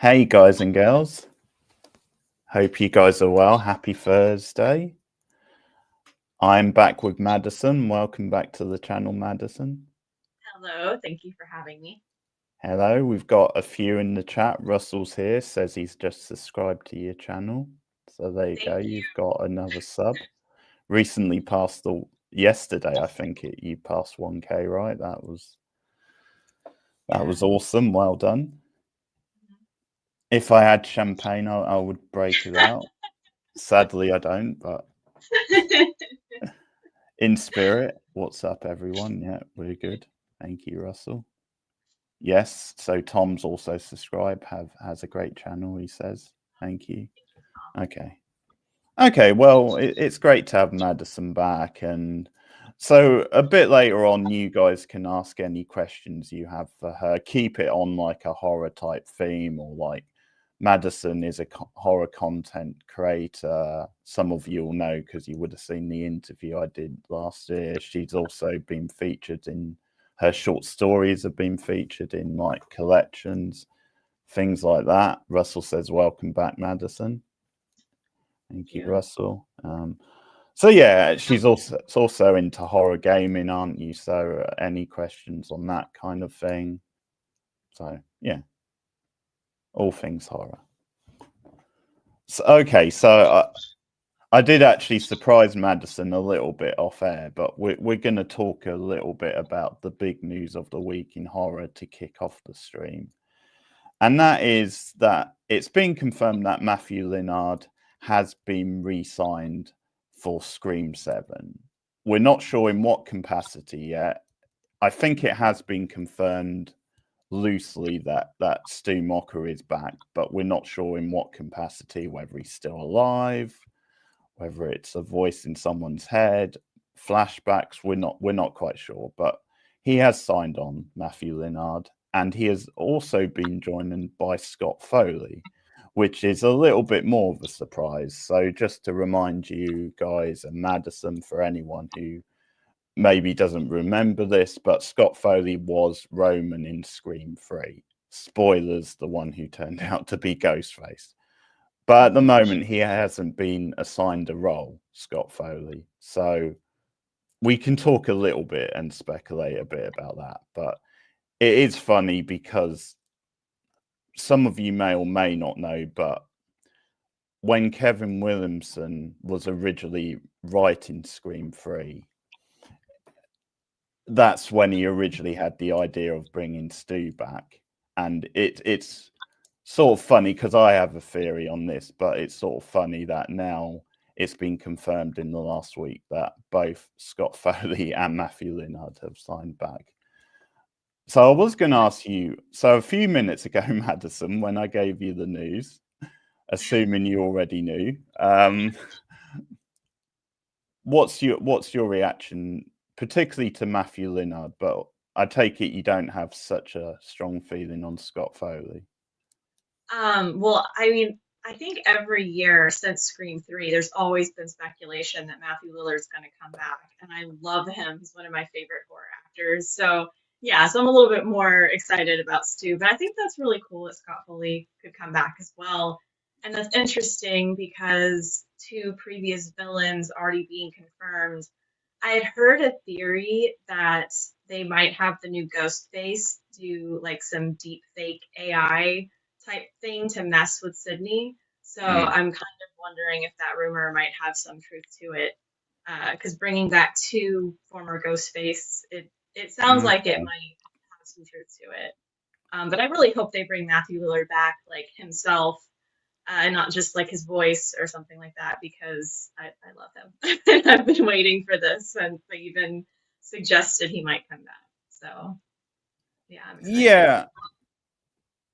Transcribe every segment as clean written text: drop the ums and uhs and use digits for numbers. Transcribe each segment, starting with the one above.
Hey guys and girls, hope you guys are well. Happy Thursday. I'm back with Madison. Welcome back to the channel, Madison. Hello, thank you for having me. Hello, we've got a few in the chat. Russell's here, says he's just subscribed to your channel. So there you go, Thank you. you've got another sub. Recently passed yesterday, I think you passed 1K, right? That was awesome. Well done. If I had champagne, I would break it out. Sadly, I don't, but in spirit. What's up, everyone? Yeah, we're good. Thank you, Russell. Yes, so Tom's also subscribed, has a great channel, he says. Thank you. Okay, well, it's great to have Madison back. And so a bit later on, you guys can ask any questions you have for her. Keep it on like a horror type theme, or like Madison is a horror content creator. Some of you will know because you would have seen the interview I did last year. She's also been featured in her short stories have been featured in like collections, things like that. Russell says, welcome back, Madison. Thank you, Russell. So yeah, she's also into horror gaming, aren't you? So any questions on that kind of thing? So yeah, all things horror. So, okay, so I did actually surprise Madison a little bit off air, but we're going to talk a little bit about the big news of the week in horror to kick off the stream. And that is that it's been confirmed that Matthew Lillard has been re-signed for Scream 7. We're not sure in what capacity yet. I think it has been confirmed loosely that Stu Mocker is back, but we're not sure in what capacity, whether he's still alive, whether it's a voice in someone's head, flashbacks. We're not quite sure, but he has signed on, Matthew Lillard, and he has also been joined by Scott Foley, which is a little bit more of a surprise. So just to remind you guys and Madison, for anyone who maybe doesn't remember this, but Scott Foley was Roman in Scream 3. Spoilers, the one who turned out to be Ghostface. But at the moment, he hasn't been assigned a role, Scott Foley. So we can talk a little bit and speculate a bit about that. But it is funny because some of you may or may not know, but when Kevin Williamson was originally writing Scream 3, that's when he originally had the idea of bringing Stu back. And it's sort of funny because I have a theory on this, but it's sort of funny that now it's been confirmed in the last week that both Scott Foley and Matthew Lillard have signed back. So I was going to ask you, so a few minutes ago, Madison, when I gave you the news, assuming you already knew, what's your reaction, particularly to Matthew Lillard? But I take it you don't have such a strong feeling on Scott Foley. Well, I mean, I think every year since Scream 3, there's always been speculation that Matthew Lillard's going to come back, and I love him. He's one of my favorite horror actors. So, yeah, so I'm a little bit more excited about Stu, but I think that's really cool that Scott Foley could come back as well. And that's interesting because two previous villains already being confirmed. I had heard a theory that they might have the new Ghostface do like some deep fake AI type thing to mess with Sydney. So I'm kind of wondering if that rumor might have some truth to it. Because bringing back two former Ghostface, it sounds like it might have some truth to it. But I really hope they bring Matthew Lillard back, like himself, and not just like his voice or something like that, because I love him. And I've been waiting for this, and they even suggested he might come back. So, yeah, I'm excited.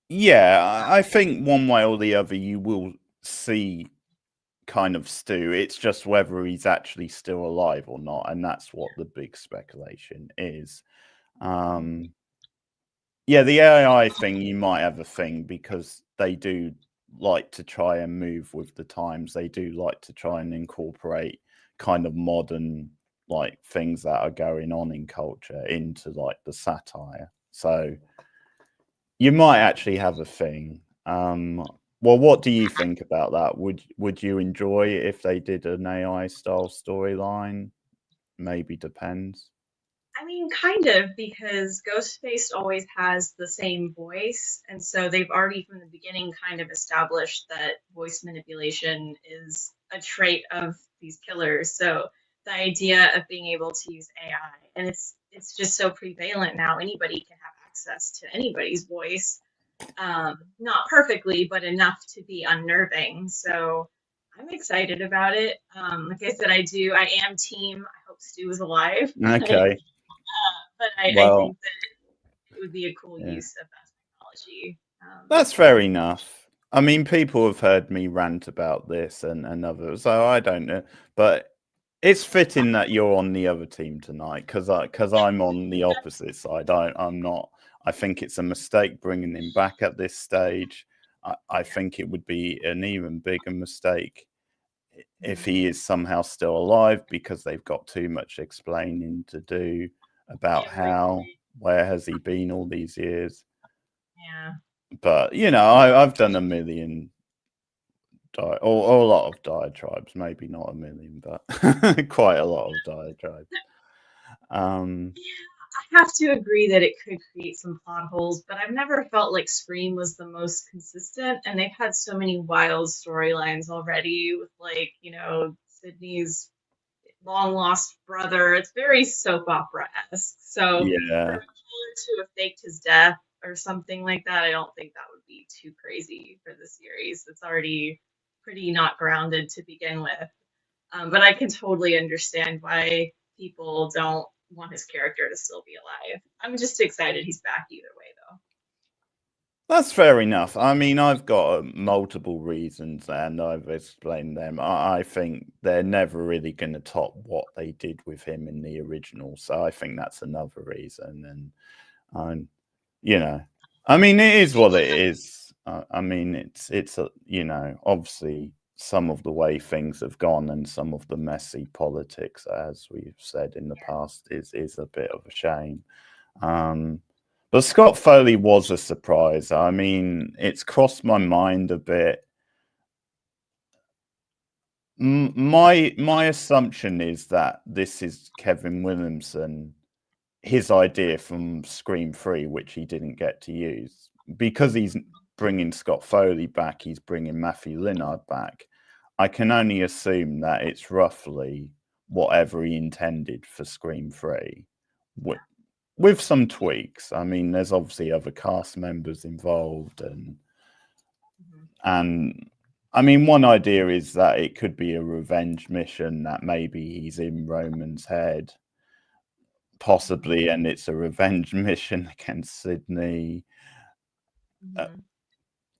Yeah, I think one way or the other you will see kind of Stu. It's just whether he's actually still alive or not, and that's what the big speculation is. Yeah, the AI thing, you might have a thing because they do like to try and move with the times. They do like to try and incorporate kind of modern like things that are going on in culture into like the satire. So you might actually have a thing. Well, what do you think about that? Would you enjoy it if they did an AI style storyline? Maybe depends. I mean, kind of, because Ghostface always has the same voice, and so they've already from the beginning kind of established that voice manipulation is a trait of these killers. So the idea of being able to use AI, and it's just so prevalent now, anybody can have access to anybody's voice, not perfectly, but enough to be unnerving. So I'm excited about it. Like I said, I am team. I hope Stu is alive. Okay. But I Well, think that it would be a cool yeah. use of that technology. That's fair enough. I mean, people have heard me rant about this and others, so I don't know. But it's fitting that you're on the other team tonight because I'm on the opposite side. I'm not. I think it's a mistake bringing him back at this stage. I Yeah. think it would be an even bigger mistake if Mhm. he is somehow still alive because they've got too much explaining to do about how, where has he been all these years. Yeah. But I've done a million or a lot of diatribes, maybe not a million, but quite a lot of diatribes. I have to agree that it could create some plot holes, but I've never felt like Scream was the most consistent, and they've had so many wild storylines already with Sydney's long lost brother. It's very soap opera esque. So for a Yeah, killer to have faked his death or something like that, I don't think that would be too crazy for the series. It's already pretty not grounded to begin with. But I can totally understand why people don't want his character to still be alive. I'm just excited he's back either way, though. that's fair enough. I mean, I've got multiple reasons and I've explained them. I think they're never really going to top what they did with him in the original. So I think that's another reason. And I'm, I mean, it is what it is. I mean, it's obviously some of the way things have gone and some of the messy politics, as we've said in the past, is a bit of a shame. But Scott Foley was a surprise. I mean, it's crossed my mind a bit. My assumption is that this is Kevin Williamson, his idea from Scream 3, which he didn't get to use. Because he's bringing Scott Foley back, he's bringing Matthew Lillard back. I can only assume that it's roughly whatever he intended for Scream 3, with some tweaks. I mean, there's obviously other cast members involved, Mhm. and I mean, one idea is that it could be a revenge mission that maybe he's in Roman's head, possibly, and it's a revenge mission against Sydney. Mhm.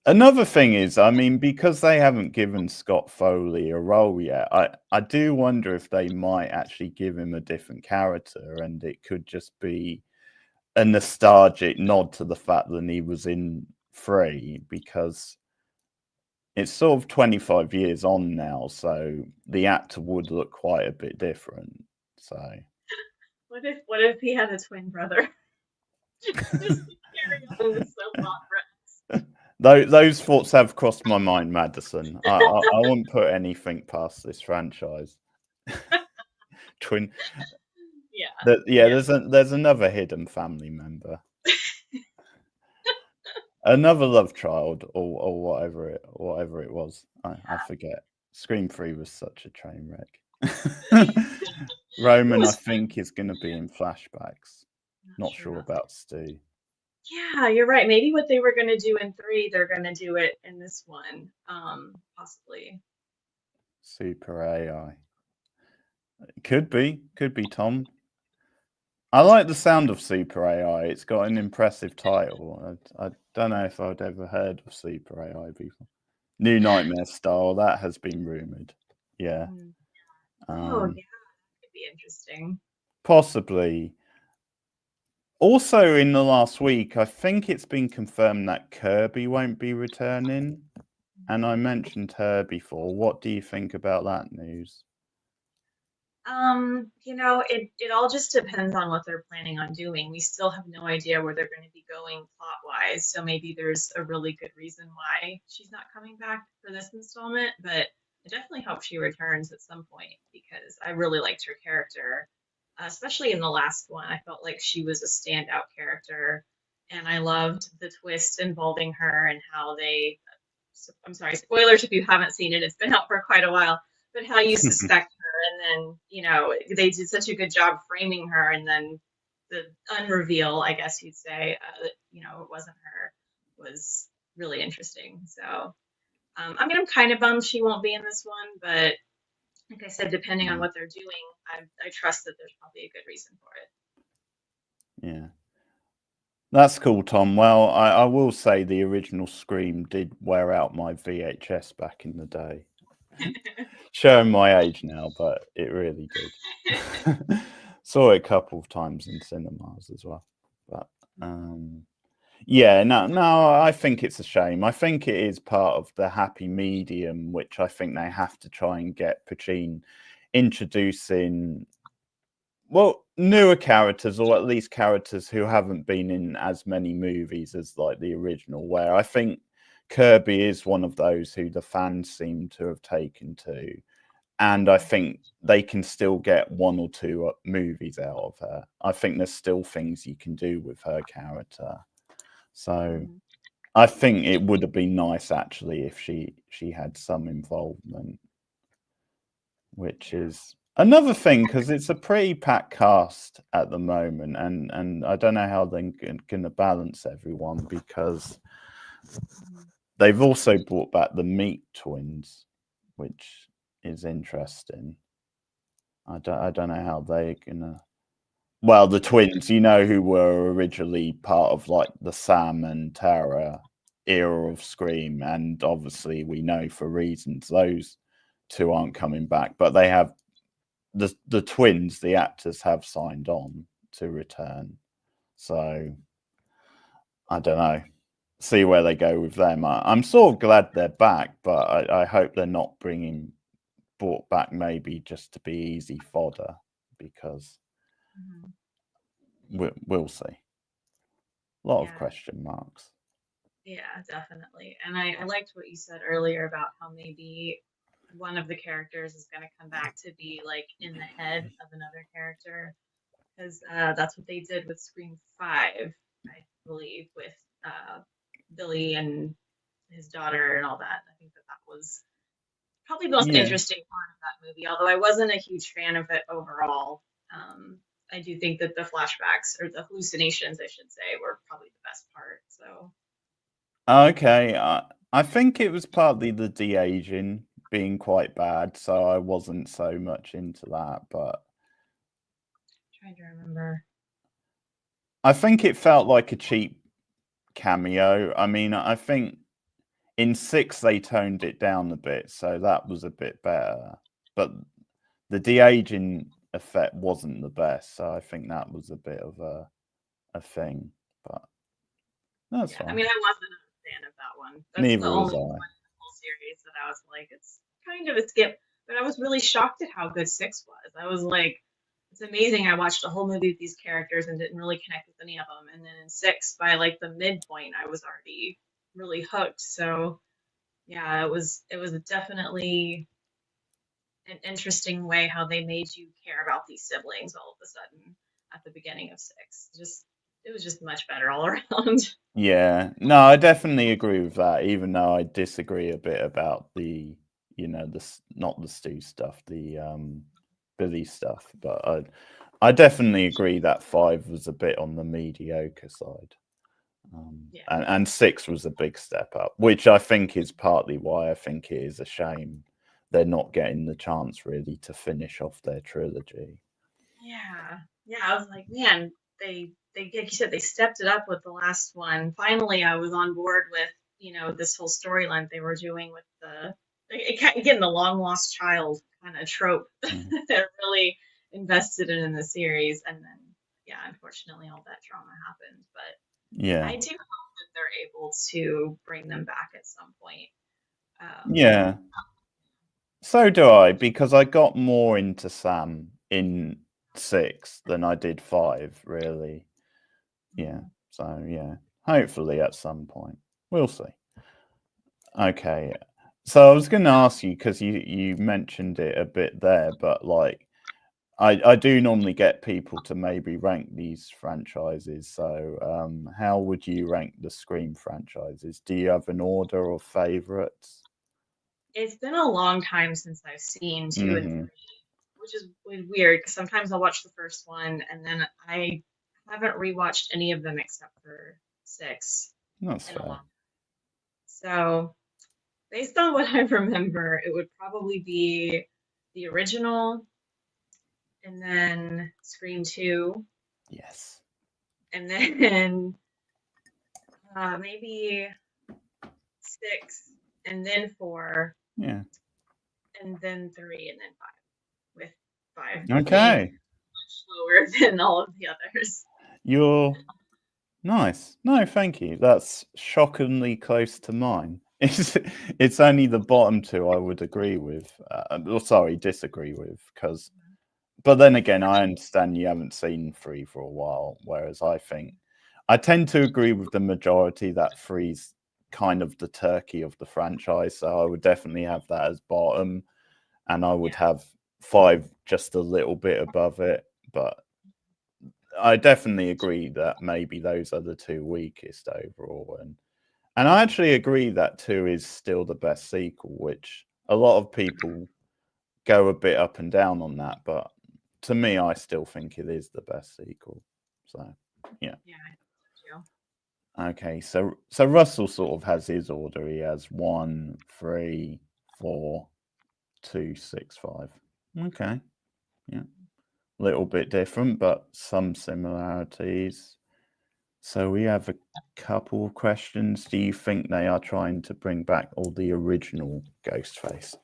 Another thing is, I mean, because they haven't given Scott Foley a role yet, I do wonder if they might actually give him a different character, and it could just be a nostalgic nod to the fact that he was in 3, because it's sort of 25 years on now, so the actor would look quite a bit different. So What if he had a twin brother? Just to carry on the soap opera. those thoughts have crossed my mind, Madison. I wouldn't put anything past this franchise. Twin, Yeah. yeah. Yeah. There's another hidden family member, another love child, or whatever it was. I forget. Scream 3 was such a train wreck. It Roman, I was think, is going to be in flashbacks. not Not sure sure about. about Stu. Yeah, you're right. Maybe what they were going to do in 3, they're going to do it in this one. Possibly. Super AI. Could be Tom. I like the sound of Super AI. It's got an impressive title. I don't know if I'd ever heard of Super AI before. New Nightmare style, that has been rumored. Yeah. Mm. Oh, Um, yeah, could be interesting. Possibly. Also, in the last week, I think it's been confirmed that Kirby won't be returning. And I mentioned her before. What do you think about that news? it all just depends on what they're planning on doing. We still have no idea where they're going to be going plot wise, so maybe there's a really good reason why she's not coming back for this installment, but I definitely hope she returns at some point because I really liked her character, especially in the last one. I felt like she was a standout character, and I loved the twist involving her and how they, I'm sorry, spoilers if you haven't seen it, it's been out for quite a while, but how you suspect her, and then, they did such a good job framing her, and then the unreveal, I guess you'd say, that, it wasn't her, was really interesting. So, I mean, I'm kind of bummed she won't be in this one, but like I said, depending on what they're doing, I trust that there's probably a good reason for Yeah. That's cool, Tom. Well, I will say the original Scream did wear out my VHS back in the day. it. Showing my age now, but it really did. Saw it a couple of times in cinemas as well. But yeah, no, I think it's a shame. I think it is part of the happy medium, which I think they have to try and get between introducing, well, newer characters, or at least characters who haven't been in as many movies as like the original, where I think Kirby is one of those who the fans seem to have taken to. And I think they can still get one or two movies out of her. I think there's still things you can do with her character. So I think it would have been nice actually if she had some involvement, which is another thing, because it's a pretty packed cast at the moment, and I don't know how they're going to balance everyone, because they've also brought back the Meat Twins, which is interesting. I don't know how they're gonna. Well, the twins, who were originally part of like the Sam and Tara era of Scream, and obviously we know for reasons those two aren't coming back, but they have the twins, the actors have signed on to return. So I don't know. See where they go with them. I'm sort of glad they're back, but I hope they're not brought back maybe just to be easy fodder, because we'll see. A lot of question marks. Yeah, definitely. And I liked what you said earlier about how maybe one of the characters is going to come back to be like in the head of another character, because that's what they did with Scream 5, I believe, with Billy and his daughter and all that. I think that that was probably the most Yeah. interesting part of that movie, although I wasn't a huge fan of it overall. I do think that the flashbacks, or the hallucinations, I should say, were probably the best part. So. Okay, I think it was partly the de-aging being quite bad, so I wasn't so much into that, but Trying to remember. I think it felt like a cheap cameo. I mean, I think in 6 they toned it down a bit, so that was a bit better. But the de-aging effect wasn't the best, so I think that was a bit of a thing. But that's Yeah, I fine. mean, I wasn't a fan of that one. That's the Neither was only one I. in the whole series that I was like, it's kind of a skip. But I was really shocked at how good 6 was. I was like, it's amazing. I watched a whole movie with these characters and didn't really connect with any of them. And then in 6, by like the midpoint, I was already really hooked. So yeah, it was definitely an interesting way how they made you care about these siblings all of a sudden at the beginning of 6. Just it was just much better all around. Yeah, no, I definitely agree with that, even though I disagree a bit about the, not the Stu stuff, the Billy stuff. But I definitely agree that 5 was a bit on the mediocre side. Yeah. And 6 was a big step up, which I think is partly why I think it is a shame they're not getting the chance really to finish off their trilogy. Yeah. Yeah, I was like, man, they like you said, they stepped it up with the last one. Finally, I was on board with, this whole storyline they were doing with again, the long lost child kind of trope. Mhm. They're really invested in the series, and then yeah, unfortunately all that drama happened, but Yeah. I do hope that they're able to bring them back at some point. Um, Yeah. So do I, because I got more into Sam in 6 than I did 5, really. Yeah. So yeah, hopefully at some point. We'll see. Okay. So I was going to ask you, because you mentioned it a bit there, but like I do normally get people to maybe rank these franchises. So how would you rank the Scream franchises? Do you have an order of favorites? It's been a long time since I've seen 2 and 3, Mm-hmm. which is weird because sometimes I'll watch the first one and then I haven't rewatched any of them except for 6 That's in a fair. long. So, based on what I remember, it would probably be the original and then Scream 2 Yes. and then maybe 6 and then 4 Yeah. and then 3 and then 5, with 5 being Okay. much slower than all of the others. You're nice. No, thank you. That's shockingly close to mine. It's only the bottom 2 I would agree with. Sorry, disagree with. But then again, I understand you haven't seen 3 for a while, whereas I tend to agree with the majority that 3's kind of the turkey of the franchise. So I would definitely have that as bottom, and I would Yeah, have 5 just a little bit above it. But I definitely agree that maybe those are the 2 weakest overall, and I actually agree that 2 is still the best sequel, which a lot of people go a bit up and down on that, but to me, I still think it is the best sequel. So yeah. yeah, I think Okay, so Russell sort of has his order. He has 1, 3, 4, 2, 6, 5. Okay, yeah, little bit different, but some similarities. So we have a couple of questions. Do you think they are trying to bring back all the original Ghostface?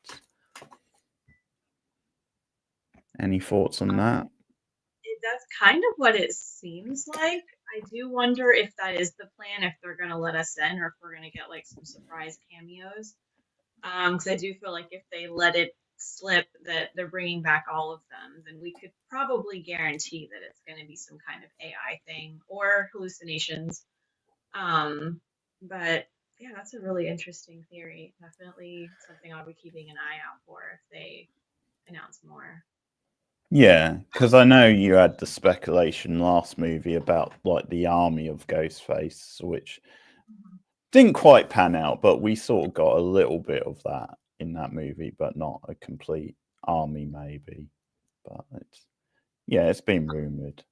Any thoughts on that? that's kind of what it seems like. I do wonder if that is the plan, if they're going to let us in, or if we're going to get like some surprise cameos. Because I do feel like if they let it slip that they're bringing back all of them, then we could probably guarantee that it's going to be some kind of AI thing or hallucinations. Um, but yeah, that's a really interesting theory. Definitely something I'll be keeping an eye out for if they announce more. Yeah, because I know you had the speculation last movie about like the army of Ghostface, which Mhm. didn't quite pan out, but we sort of got a little bit of that in that movie, but not a complete army, maybe. But it's been rumored.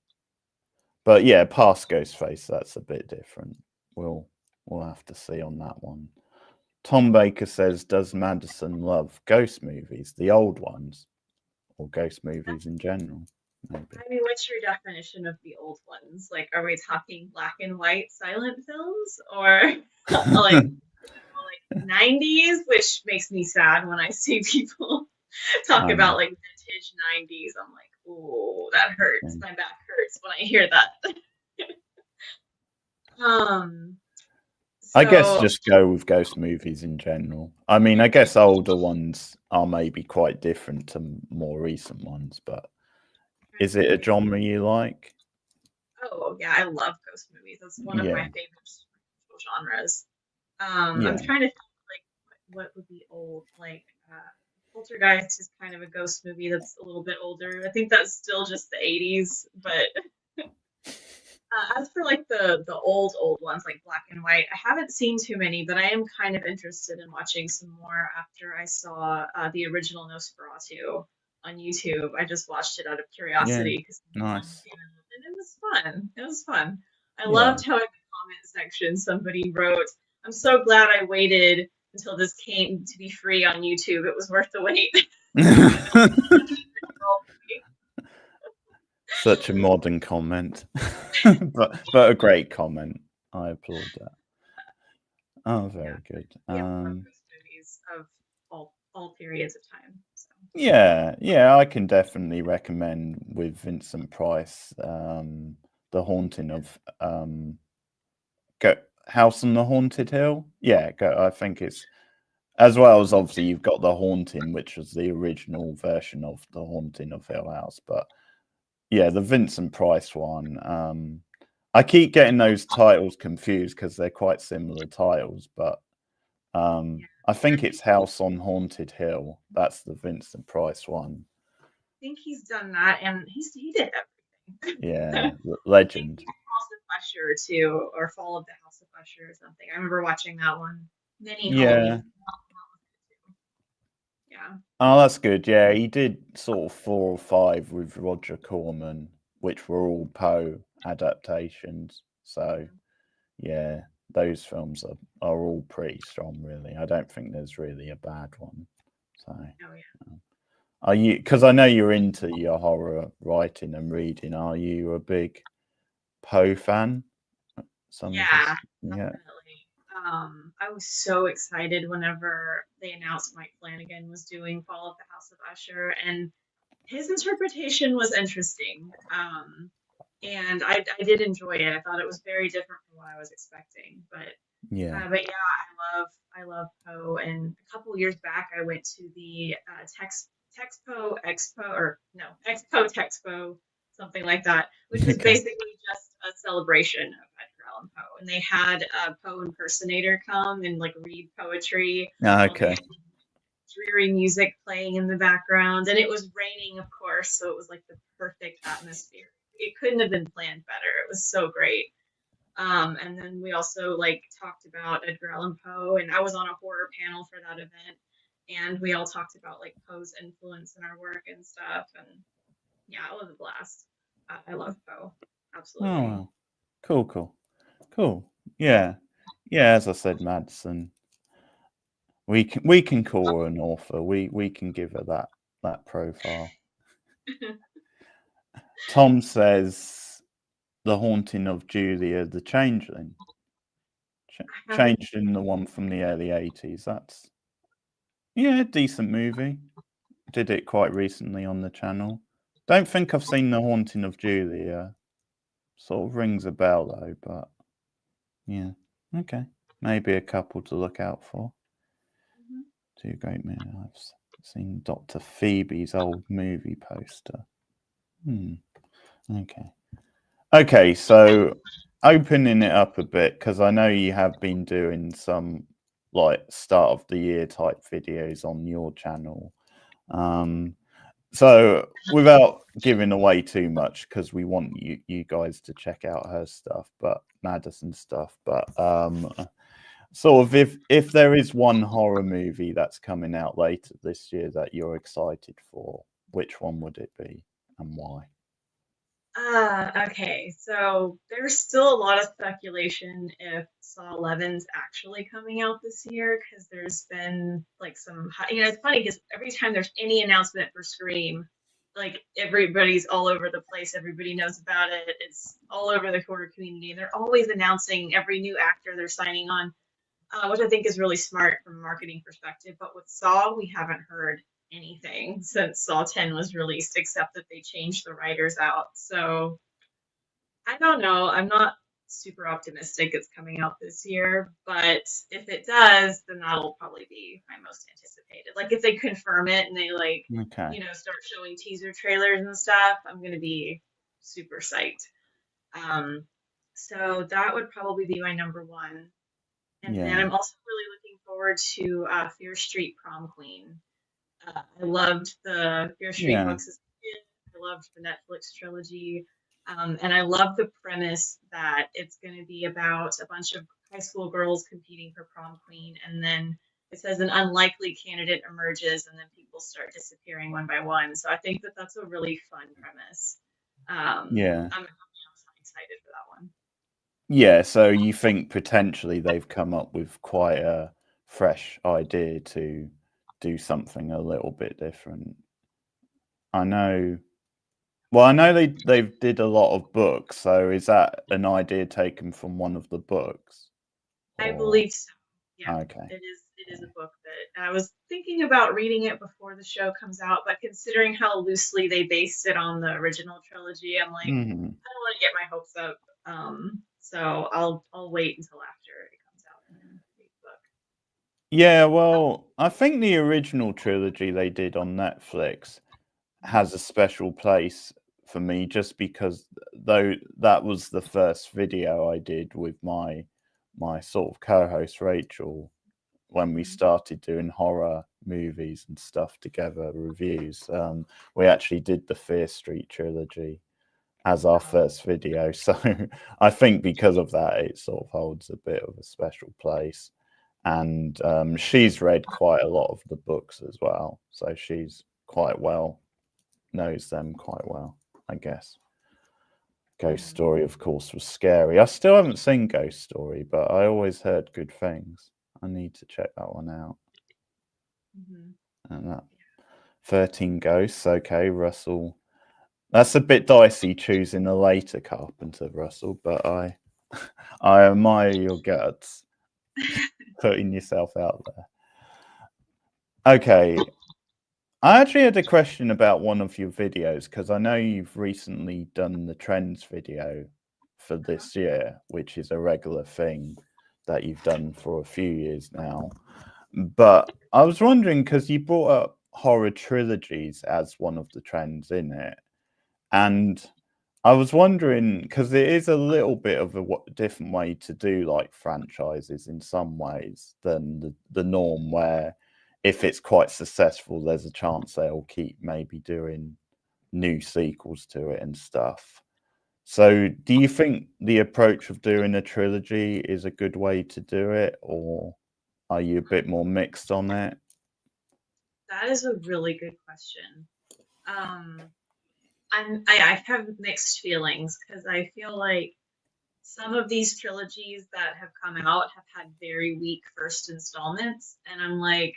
But yeah, past Ghostface, that's a bit different. We'll we'll have to see on that one. Tom Baker says, "Does Madison love ghost movies, the old ones, or ghost movies in general?" Maybe. I mean, what's your definition of the old ones? Like, are we talking black and white silent films or like 90s, which makes me sad when I see people talk I about know. like vintage 90s. I'm like, oh, that hurts. Yeah. My back hurts when I hear that. um, I guess so just go with ghost movies in general. I mean, I guess older ones are maybe quite different to more recent ones, but is it a genre you like? oh yeah, I love ghost movies. That's one of my Yeah, favorite genres. I'm yeah, trying to think like what would be old. Like Poltergeist is kind of a ghost movie that's a little bit older. I think that's still just the 80s. But as for like the old ones, like black and white, I haven't seen too many, but I am kind of interested in watching some more after I saw the original Nosferatu on YouTube. I just watched it out of yeah. curiosity because Nice. and it was fun. It was fun. I Yeah. loved how in the comment section somebody wrote, "I'm so glad I waited until this came to be free on YouTube. It was worth the wait." Such a modern comment, but a great comment. I applaud that. Oh, Yeah, very good. yeah, I love ghost movies of all periods of time. So Yeah, I can definitely recommend with Vincent Price, The Haunting of Go House on the Haunted Hill. Yeah, go. I think it's as well as obviously you've got The Haunting, which was the original version of The Haunting of Hill House. But yeah, the Vincent Price one. I keep getting those titles confused because they're quite similar titles, but Yeah, I I think think it's House on Haunted Hill. That's the Vincent Price one. he's done that, and he did everything. Yeah, I think legend. House of Usher too, or Fall of the House of Usher or something. I remember watching that one many Yeah. Halloweens. Yeah. Oh, that's good. Yeah, he did sort of 4 or 5 with Roger Corman, which were all Poe adaptations. So Mhm. yeah, those films are all pretty strong, really. I don't think there's really a bad one. So Oh yeah. are you? Because I know you're into your horror writing and reading. Are you a big Poe fan? Some of Yeah, us, yeah, definitely. I was so excited whenever they announced Mike Flanagan was doing Fall of the House of Usher, and his interpretation was interesting. And I did enjoy it. I thought it was very different from what I was expecting. yeah. But yeah, I love Poe. And a couple years back, I went to the Texpo Expo, or no, Expo Texpo, something like that, which was Okay. basically just a celebration of Edgar Allan Poe. And they had a Poe impersonator come and like read poetry while they Okay. had dreary music playing in the background. And it was raining, of course, so it was like the perfect atmosphere. It couldn't have been planned better. It was so great. And then we also like talked about Edgar Allan Poe, and I was on a horror panel for that event, and we all talked about like Poe's influence in our work and stuff. And yeah, it was a blast. I love Poe, Oh absolutely. well. Cool. Cool. Cool. Yeah. Yeah. As I said, Madison, we can call her an author. We can give her that profile. Tom says the haunting of Julia the Changeling. I haven't. Changeling, the one from the early 80s. That's yeah, decent movie. Did it quite recently on the channel. Don't think I've seen the haunting of Julia. Sort of rings a bell though, but yeah. Okay. Maybe a couple to look out for. Mhm. Two great men. I've seen Dr. Phoebe's old movie poster. Hmm. Okay. Okay, so opening it up a bit because I know you have been doing some like start of the year type videos on your channel. Um, so without giving away too much, because we want you guys to check out her stuff, but Madison stuff. But sort of if there is one horror movie that's coming out later this year that you're excited for, which one would it be and why? Okay, so there's still a lot of speculation if Saw 11's actually coming out this year because there's been like it's funny because every time there's any announcement for Scream, like everybody's all over the place, everybody knows about it, it's all over the horror community, and they're always announcing every new actor they're signing on, which I think is really smart from a marketing perspective. But with Saw, we haven't heard anything since Saw 10 was released, except that they changed the writers out. So I don't know. I'm not super optimistic it's coming out this year, but if it does, then that'll probably be my most anticipated. Like if they confirm it and they like, Okay. start showing teaser trailers and stuff, I'm gonna be super psyched. Um, so that would probably be my number one. And then Yeah. I'm also really looking forward to Fear Street Prom Queen. I loved the Fear Street Yeah. books as a kid. I loved the Netflix trilogy. And I love the premise that it's going to be about a bunch of high school girls competing for prom queen. And then it says an unlikely candidate emerges, and then people start disappearing one by one. So I think that that's a really fun premise. Yeah. I'm excited for that one. Yeah, so you think potentially they've come up with quite a fresh idea to do something a little bit different. I know. Well, I know they did a lot of books, so is that an idea taken from one of the books? I Or believe so. Yeah, okay. it is a book that I was thinking about reading it before the show comes out, but considering how loosely they based it on the original trilogy, I'm like, Hmm. I don't want to get my hopes up. So I'll wait until after it comes out and then read the book. Yeah, well, I think the original trilogy they did on Netflix has a special place for me just because though that was the first video I did with my sort of co-host Rachel when we Mhm. started doing horror movies and stuff together, reviews. We actually did the Fear Street trilogy as our Oh, first video. So I think because of that, it sort of holds a bit of a special place. And she's read quite a lot of the books as well. So she's quite well, knows them quite well, I guess. Ghost mhm, Story, of course, was scary. I still haven't seen Ghost Story, but I always heard good things. I need to check that one out. mhm. And that 13 Ghosts, okay, Russell. That's a bit dicey choosing a later Carpenter, Russell, but I admire your guts putting yourself out there. Okay, I actually had a question about one of your videos because I know you've recently done the trends video for Uh-huh. this year, which is a regular thing that you've done for a few years now. But I was wondering because you brought up horror trilogies as one of the trends in it. And I was wondering because it is a little bit of a different way to do like franchises in some ways than the norm, where if it's quite successful, there's a chance they'll keep maybe doing new sequels to it and stuff. So, do you think the approach of doing a trilogy is a good way to do it, or are you a bit more mixed on it? That is a really good question. Um, I have mixed feelings because I feel like some of these trilogies that have come out have had very weak first installments, and I'm like,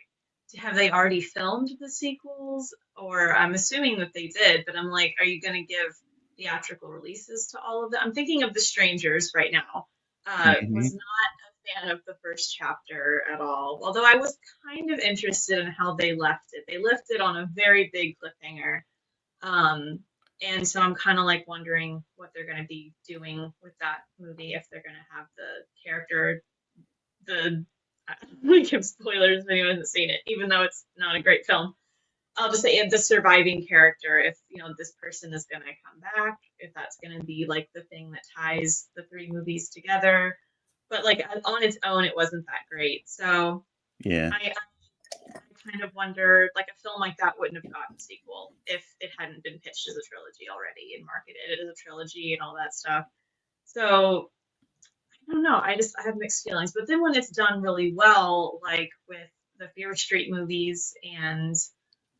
have they already filmed the sequels? Or I'm assuming that they did, but I'm like, are you going to give theatrical releases to all of them? I'm thinking of The Strangers right now. Was Hmm. not a fan of the first chapter at all, although I was kind of interested in how they left it. They left it on a very big cliffhanger. Um, and so I'm kind of like wondering what they're going to be doing with that movie if they're going to have the character, the I don't want to give spoilers if anyone hasn't seen it, even though it's not a great film. I'll just say the surviving character, if this person is going to come back, if that's going to be like the thing that ties the three movies together. But like on its own, it wasn't that great. So Yeah. I kind of wonder, like a film like that wouldn't have gotten a sequel if it hadn't been pitched as a trilogy already and marketed as a trilogy and all that stuff. So I don't know. I have mixed feelings. But then when it's done really well, like with the Fear Street movies and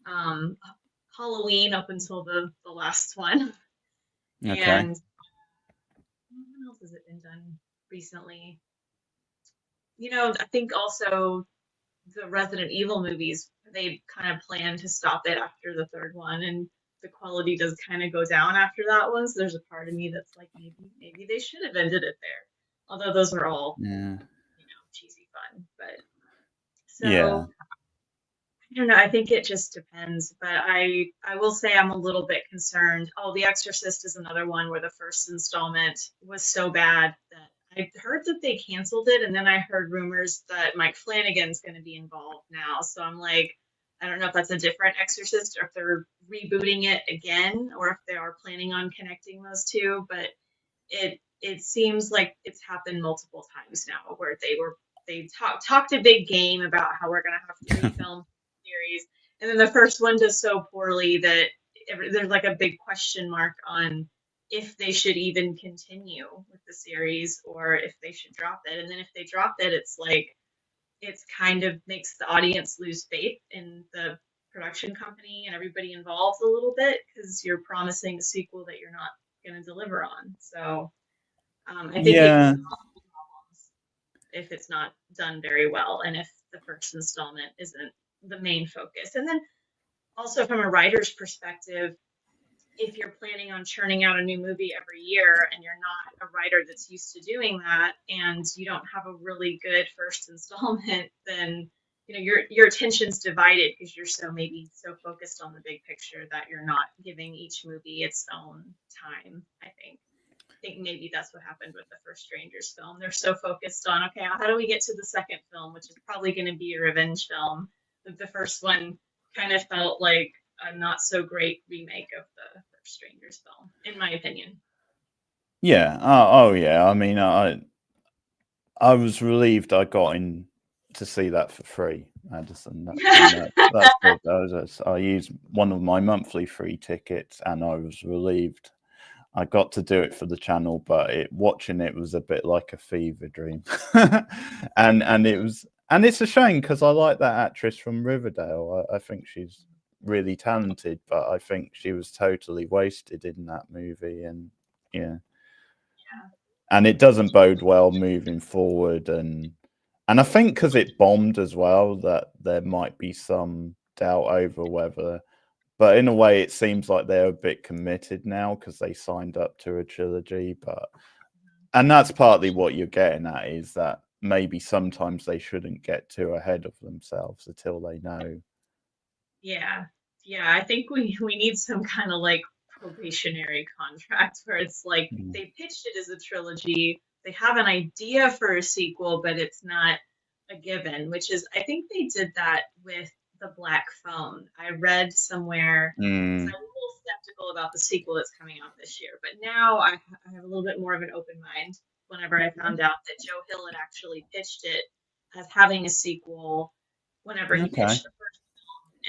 um, Halloween up until the last one, Okay. and when else has it been done recently? I think also the Resident Evil movies, they kind of planned to stop it after the third one, and the quality does kind of go down after that one. So there's a part of me that's like, maybe they should have ended it there. Although those were all, Yeah. cheesy fun. But Yeah. so I don't know. I think it just depends. But I will say I'm a little bit concerned. Oh, The Exorcist is another one where the first installment was so bad that I heard that they canceled it, and then I heard rumors that Mike Flanagan's going to be involved now. So I'm like, I don't know if that's a different Exorcist or if they're rebooting it again or if they are planning on connecting those two. But it seems like it's happened multiple times now where they talked a big game about how we're going to have three film series, and then the first one does so poorly that there's like a big question mark on if they should even continue with the series or if they should drop it. And then if they drop it, it's like it's kind of makes the audience lose faith in the production company and everybody involved a little bit because you're promising a sequel that you're not going to deliver on. So I think it can Yeah. cause problems if it's not done very well and if the first installment isn't the main focus. And then also from a writer's perspective, if you're planning on churning out a new movie every year and you're not a writer that's used to doing that and you don't have a really good first installment, then your attention's divided because you're maybe so focused on the big picture that you're not giving each movie its own time, I think. think maybe that's what happened with the first Strangers film. They're so focused on, okay, how do we get to the second film, which is probably going to be a revenge film. That the first one kind of felt like a not so great remake of the first Strangers film, in my opinion. Yeah. Oh, yeah. I mean, I was relieved I got in to see that for free, Madison. That's good. I used one of my monthly free tickets, and I was relieved I got to do it for the channel. But watching it was a bit like a fever dream, and it's a shame because I like that actress from Riverdale. I think she's really talented, but I think she was totally wasted in that movie, and yeah. Yeah. And it doesn't bode well moving forward, and I think because it bombed as well, that there might be some doubt over whether, but in a way it seems like they're a bit committed now because they signed up to a trilogy. And that's partly what you're getting at, is that maybe sometimes they shouldn't get too ahead of themselves until they know. Yeah. Yeah, I think we need some kind of like probationary contract where it's like Mm. they pitched it as a trilogy, they have an idea for a sequel, but it's not a given, which is I think they did that with The Black Phone. I read somewhere because Mm. I was a little skeptical about the sequel that's coming out this year, but now I have a little bit more of an open mind whenever I found out that Joe Hill had actually pitched it as having a sequel whenever he Okay. pitched the first,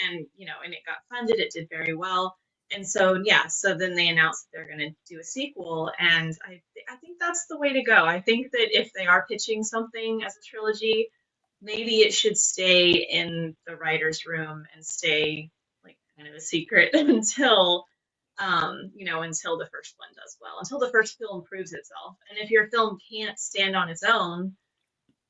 and and it got funded, it did very well, and so yeah, so then they announced they're going to do a sequel, and I think that's the way to go. I think that if they are pitching something as a trilogy, maybe it should stay in the writers room and stay like kind of a secret until until the first one does well, until the first film proves itself. And if your film can't stand on its own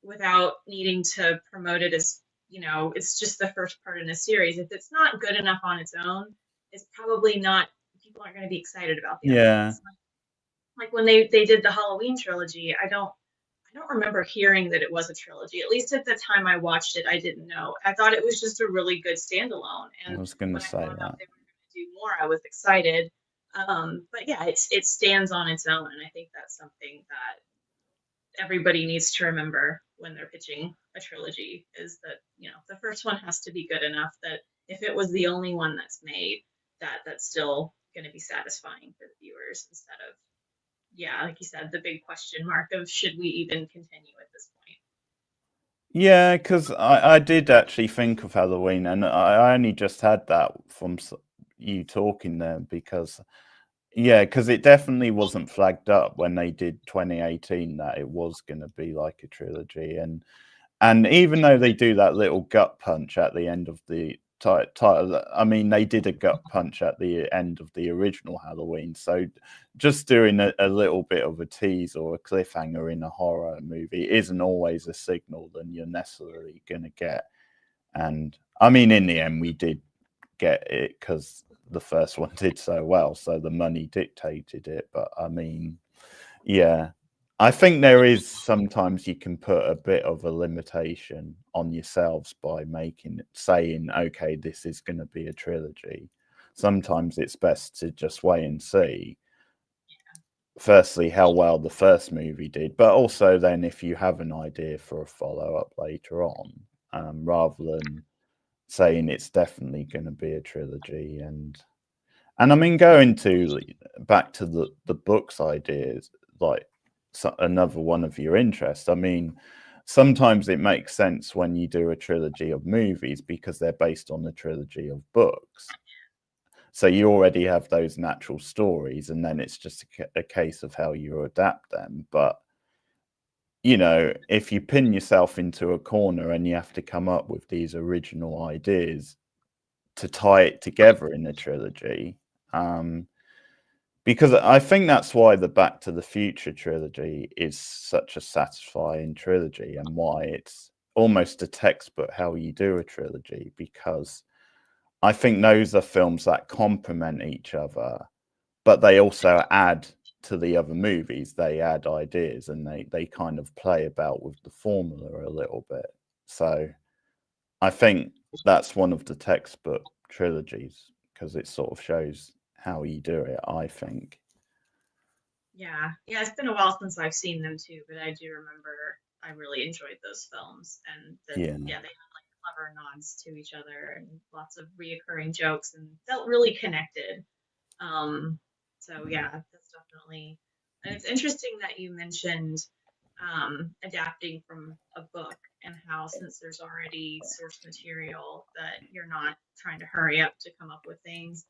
without needing to promote it as, it's just the first part in a series. If it's not good enough on its own, it's probably not, people aren't going to be excited about the other Yeah. ones. Like when they did the Halloween trilogy, I don't remember hearing that it was a trilogy. At least at the time I watched it, I didn't know. I thought it was just a really good standalone. I And was going to when I say found out that. they were going to do more, I was excited. But yeah, it stands on its own, and I think that's something that everybody needs to remember when they're pitching a trilogy, is that the first one has to be good enough that if it was the only one that's made, that's still going to be satisfying for the viewers, instead of, yeah, like you said, the big question mark of should we even continue at this point. Yeah, because I did actually think of Halloween, and I only just had that from you talking there, because yeah, because it definitely wasn't flagged up when they did 2018 that it was going to be like a trilogy, and even though they do that little gut punch at the end of the title, I mean, they did a gut punch at the end of the original Halloween. So just doing a little bit of a tease or a cliffhanger in a horror movie isn't always a signal that you're necessarily going to get. And I mean, in the end, we did get it because the first one did so well. So the money dictated it. But I mean, yeah, I think there is sometimes you can put a bit of a limitation on yourselves by saying, okay, this is going to be a trilogy. Sometimes it's best to just wait and see, firstly, how well the first movie did, but also then if you have an idea for a follow-up later on, rather than saying it's definitely going to be a trilogy. And I mean, going to back to the books ideas, like another one of your interests. I mean, sometimes it makes sense when you do a trilogy of movies because they're based on the trilogy of books. So you already have those natural stories, and then it's just a case of how you adapt them. But if you pin yourself into a corner and you have to come up with these original ideas to tie it together in a trilogy, because I think that's why the Back to the Future trilogy is such a satisfying trilogy, and why it's almost a textbook how you do a trilogy, because I think those are films that complement each other, but they also add to the other movies. They add ideas, and they kind of play about with the formula a little bit. So I think that's one of the textbook trilogies because it sort of shows how you do it, I think. Yeah, yeah, it's been a while since I've seen them too, but I do remember I really enjoyed those films, and that Yeah. yeah, they had like clever nods to each other and lots of reoccurring jokes and felt really connected. So yeah, that's definitely, and it's interesting that you mentioned adapting from a book and how since there's already source material that you're not trying to hurry up to come up with things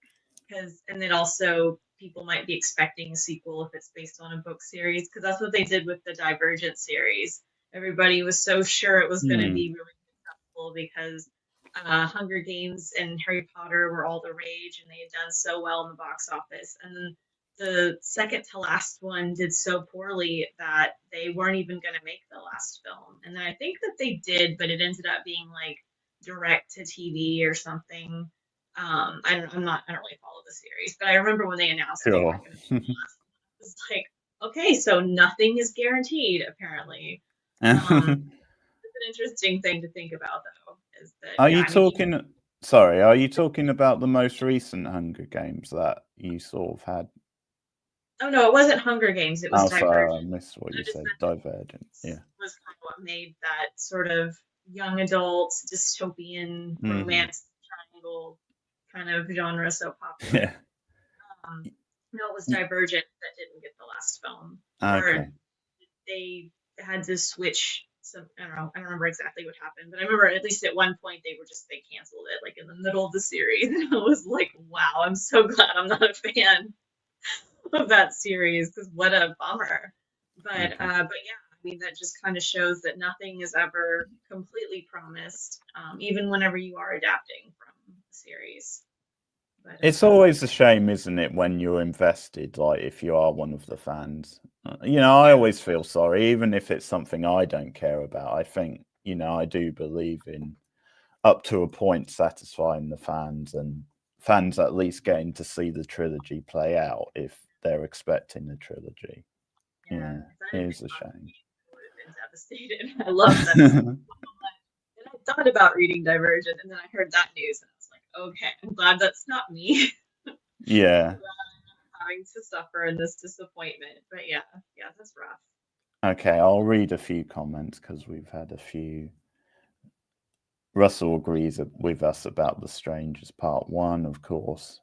because and then also people might be expecting a sequel if it's based on a book series because that's what they did with the Divergent series. Everybody was so sure it was going to Hmm. be really successful because Hunger Games and Harry Potter were all the rage and they had done so well in the box office. And then the second to last one did so poorly that they weren't even going to make the last film. And then I think that they did, but it ended up being like direct to TV or something. I don't really follow the series, but I remember when they announced they Sure. weren't going to make the last one, it was like, okay, so nothing is guaranteed apparently. It's an interesting thing to think about though, is that Are yeah, you I mean, talking? Sorry, are you talking about the most recent Hunger Games that you sort of had? oh no, it wasn't Hunger Games, it was Oh, sorry, I Divergent. missed what I you just said. meant Divergent. this Yeah. was kind of what made that sort of young adult dystopian Hmm. romance triangle kind of genre so popular. Yeah. Um, no, it was Divergent that didn't get the last film, or Okay. they had to switch some. I don't remember exactly what happened, but I remember at least at one point they canceled it like in the middle of the series, and I was like, wow, I'm so glad I'm not a fan of that series because what a bummer. Okay. But yeah, I mean that just kind of shows that nothing is ever completely promised, even whenever you are adapting from a series. But It's always a shame, isn't it, when you're invested, like if you are one of the fans. I yeah, always feel sorry, even if it's something I don't care about. I think, I do believe in up to a point satisfying the fans and fans at least getting to see the trilogy play out if they're expecting a trilogy. yeah. Yeah, If that it had is been a Buffy, shame. I would have been devastated. I loved them so much, and I thought about reading Divergent, and then I heard that news, and I was like, okay, I'm glad that's not me. Yeah. Having to suffer in this disappointment. But yeah, yeah, that's rough. Okay, I'll read a few comments because we've had a few. Russell agrees with us about The Strangers Part 1, of course.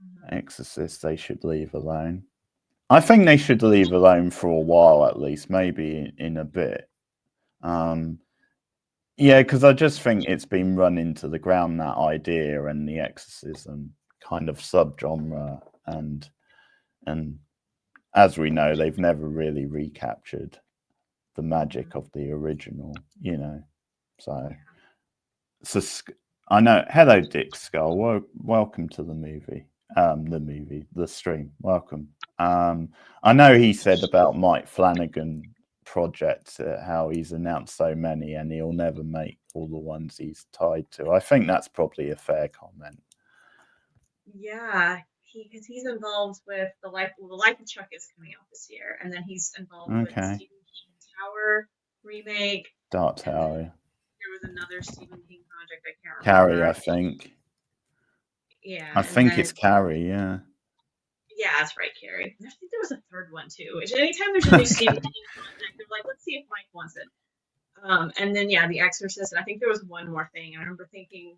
Mhm. Exorcist, they should leave alone. I think they should leave alone for a while at least, maybe in a bit. Um, yeah, because I just think it's been run into the ground, that idea and the exorcism kind of subgenre. And as we know, they've never really recaptured the Mhm. magic of the original. So Yeah. So I know. Hello, Dick Skull. Welcome to the movie. The stream. Welcome. I know he said about Mike Flanagan projects, how he's announced so many and he'll never make all the ones he's tied to. I think that's probably a fair comment. Yeah, because he's involved with the Life of Chuck is coming out this year, and then he's involved with the Okay. Stephen King Tower remake, Dark and then Tower. there was another Stephen King project I can't Carrie, I remember. think. Yeah, I and think then it's Carrie. Yeah. yeah, that's right, Carrie. I think there was a third one too. Anytime there's a new Stephen Okay. King project, they're like, let's see if Mike wants it. And then yeah, The Exorcist, and I think there was one more thing. I remember thinking,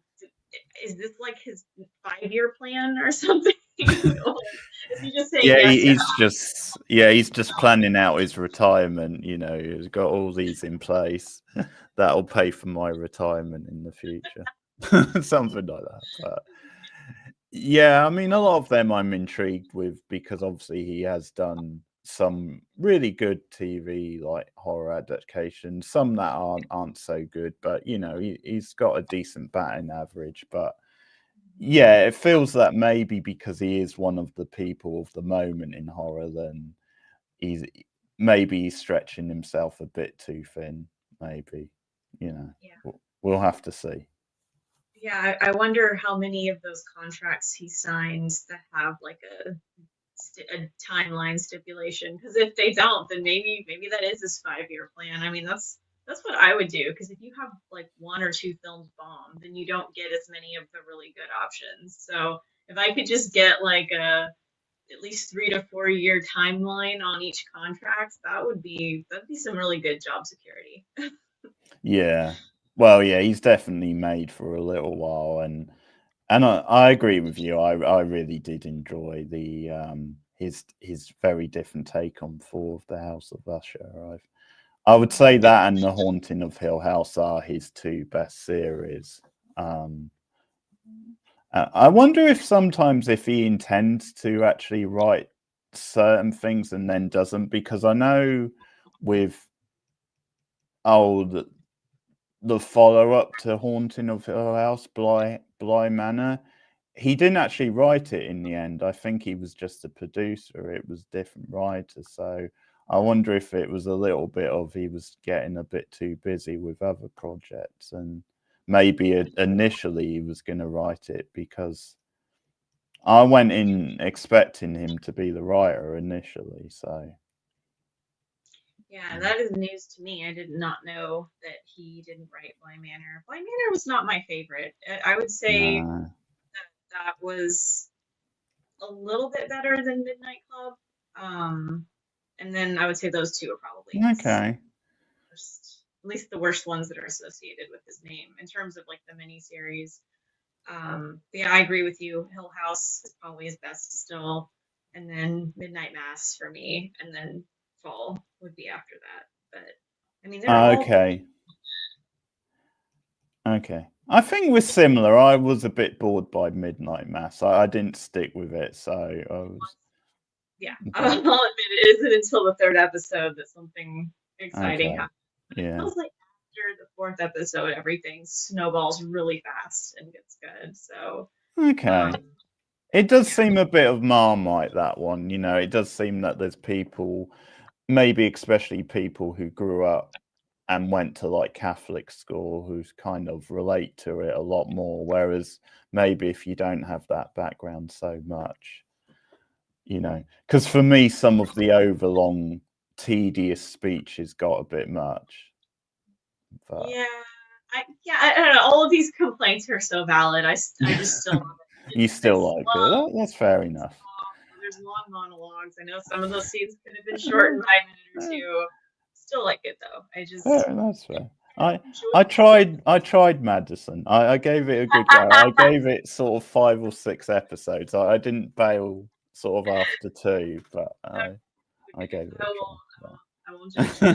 is this like his 5 year plan or something? Or is he just saying Yeah, yes to he's just planning out his retirement. He's got all these in place that'll pay for my retirement in the future, something like that. But yeah, I mean, a lot of them I'm intrigued with because obviously he has done some really good TV like horror adaptations, some that aren't so good, but he's got a decent batting average. But yeah, it feels that maybe because he is one of the people of the moment in horror, then he's he's stretching himself a bit too thin. Maybe, Yeah. we'll have to see. Yeah, I wonder how many of those contracts he signed that have like a timeline stipulation. Because if they don't, then maybe that is his 5 year plan. I mean, that's what I would do. Because if you have like one or two films bomb, then you don't get as many of the really good options. So if I could just get like at least 3 to 4 year timeline on each contract, that'd be some really good job security. Yeah. Well, yeah, he's definitely made for a little while, and I agree with you. I really did enjoy the his very different take on Four of the House of Usher. I would say that and The Haunting of Hill House are his two best series. I wonder if sometimes if he intends to actually write certain things and then doesn't, because I know with the follow up to Haunting of Hill House, Bly Manor, he didn't actually write it in the end. I think he was just a producer. It was different writers. So I wonder if it was a little bit of he was getting a bit too busy with other projects, and maybe initially he was going to write it, because I went in expecting him to be the writer initially. So Yeah, that is news to me. I did not know that he didn't write Bly Manor. Bly Manor was not my favorite. I would say no. that was a little bit better than Midnight Club. And then I would say those two are probably his Okay. worst, at least the worst ones that are associated with his name in terms of like the miniseries. Yeah, I agree with you. Hill House is probably his best still, and then Midnight Mass for me, and then Fall would be after that. But I mean, they're all Okay. Okay. I think we're similar. I was a bit bored by Midnight Mass. I didn't stick with it, so I was. yeah. I'll But admit it isn't until the third episode that something exciting okay. happens. It Yeah. feels like after the fourth episode, everything snowballs really fast and gets good. So, Okay. um, It does yeah, seem a bit of Marmite, that one. It does seem that there's people, maybe especially people who grew up and went to like Catholic school, who kind of relate to it a lot more. Whereas maybe if you don't have that background so much, because for me, some of the overlong, tedious speeches got a bit much. But yeah, I don't know. All of these complaints are so valid. I just still love it. you I still liked it. love That's fair it's enough. long. There's long monologues. I know some of those scenes could have been shortened by a minute or two. Still like it though. I Fair, just that's fair. I enjoy I tried Madison. I gave it a good go. I it. gave it sort of 5 or 6 episodes. I didn't bail sort of after 2, but I gave it I a will. try. I won't judge you.